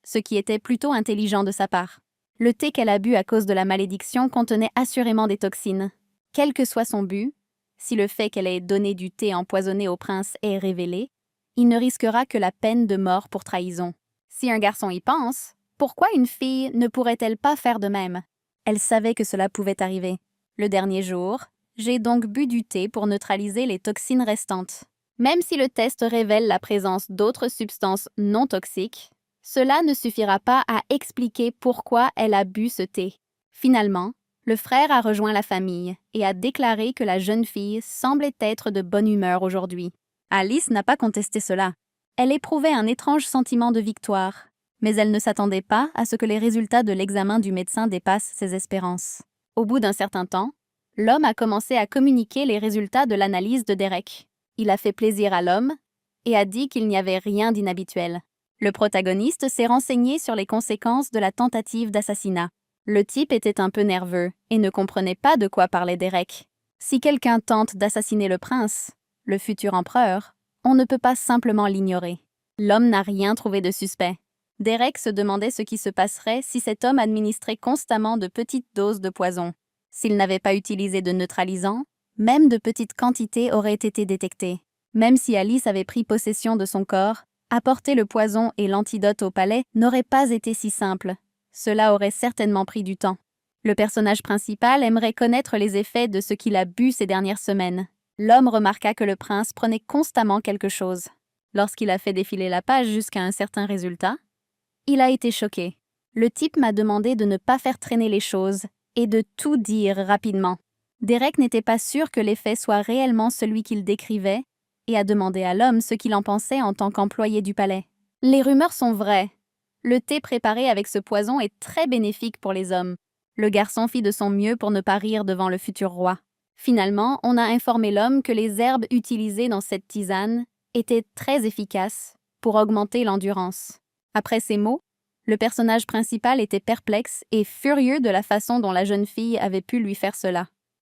ce qui était plutôt intelligent de sa part. Le thé qu'elle a bu à cause de la malédiction contenait assurément des toxines. Quel que soit son but, si le fait qu'elle ait donné du thé empoisonné au prince est révélé, il ne risquera que la peine de mort pour trahison. Si un garçon y pense, pourquoi une fille ne pourrait-elle pas faire de même? Elle savait que cela pouvait arriver. Le dernier jour, j'ai donc bu du thé pour neutraliser les toxines restantes. Même si le test révèle la présence d'autres substances non toxiques, cela ne suffira pas à expliquer pourquoi elle a bu ce thé. Finalement, le frère a rejoint la famille et a déclaré que la jeune fille semblait être de bonne humeur aujourd'hui. Alice n'a pas contesté cela. Elle éprouvait un étrange sentiment de victoire, mais elle ne s'attendait pas à ce que les résultats de l'examen du médecin dépassent ses espérances. Au bout d'un certain temps, l'homme a commencé à communiquer les résultats de l'analyse de Derek. Il a fait plaisir à l'homme et a dit qu'il n'y avait rien d'inhabituel. Le protagoniste s'est renseigné sur les conséquences de la tentative d'assassinat. Le type était un peu nerveux et ne comprenait pas de quoi parlait Derek. Si quelqu'un tente d'assassiner le prince, le futur empereur, on ne peut pas simplement l'ignorer. L'homme n'a rien trouvé de suspect. Derek se demandait ce qui se passerait si cet homme administrait constamment de petites doses de poison. S'il n'avait pas utilisé de neutralisant, même de petites quantités auraient été détectées. Même si Alice avait pris possession de son corps, apporter le poison et l'antidote au palais n'aurait pas été si simple. Cela aurait certainement pris du temps. Le personnage principal aimerait connaître les effets de ce qu'il a bu ces dernières semaines. L'homme remarqua que le prince prenait constamment quelque chose. Lorsqu'il a fait défiler la page jusqu'à un certain résultat, il a été choqué. Le type m'a demandé de ne pas faire traîner les choses et de tout dire rapidement. Derek n'était pas sûr que l'effet soit réellement celui qu'il décrivait et a demandé à l'homme ce qu'il en pensait en tant qu'employé du palais. Les rumeurs sont vraies. Le thé préparé avec ce poison est très bénéfique pour les hommes. Le garçon fit de son mieux pour ne pas rire devant le futur roi. Finalement, on a informé l'homme que les herbes utilisées dans cette tisane étaient très efficaces pour augmenter l'endurance. Après ces mots, le personnage principal était perplexe et furieux de la façon dont la jeune fille avait pu lui faire cela.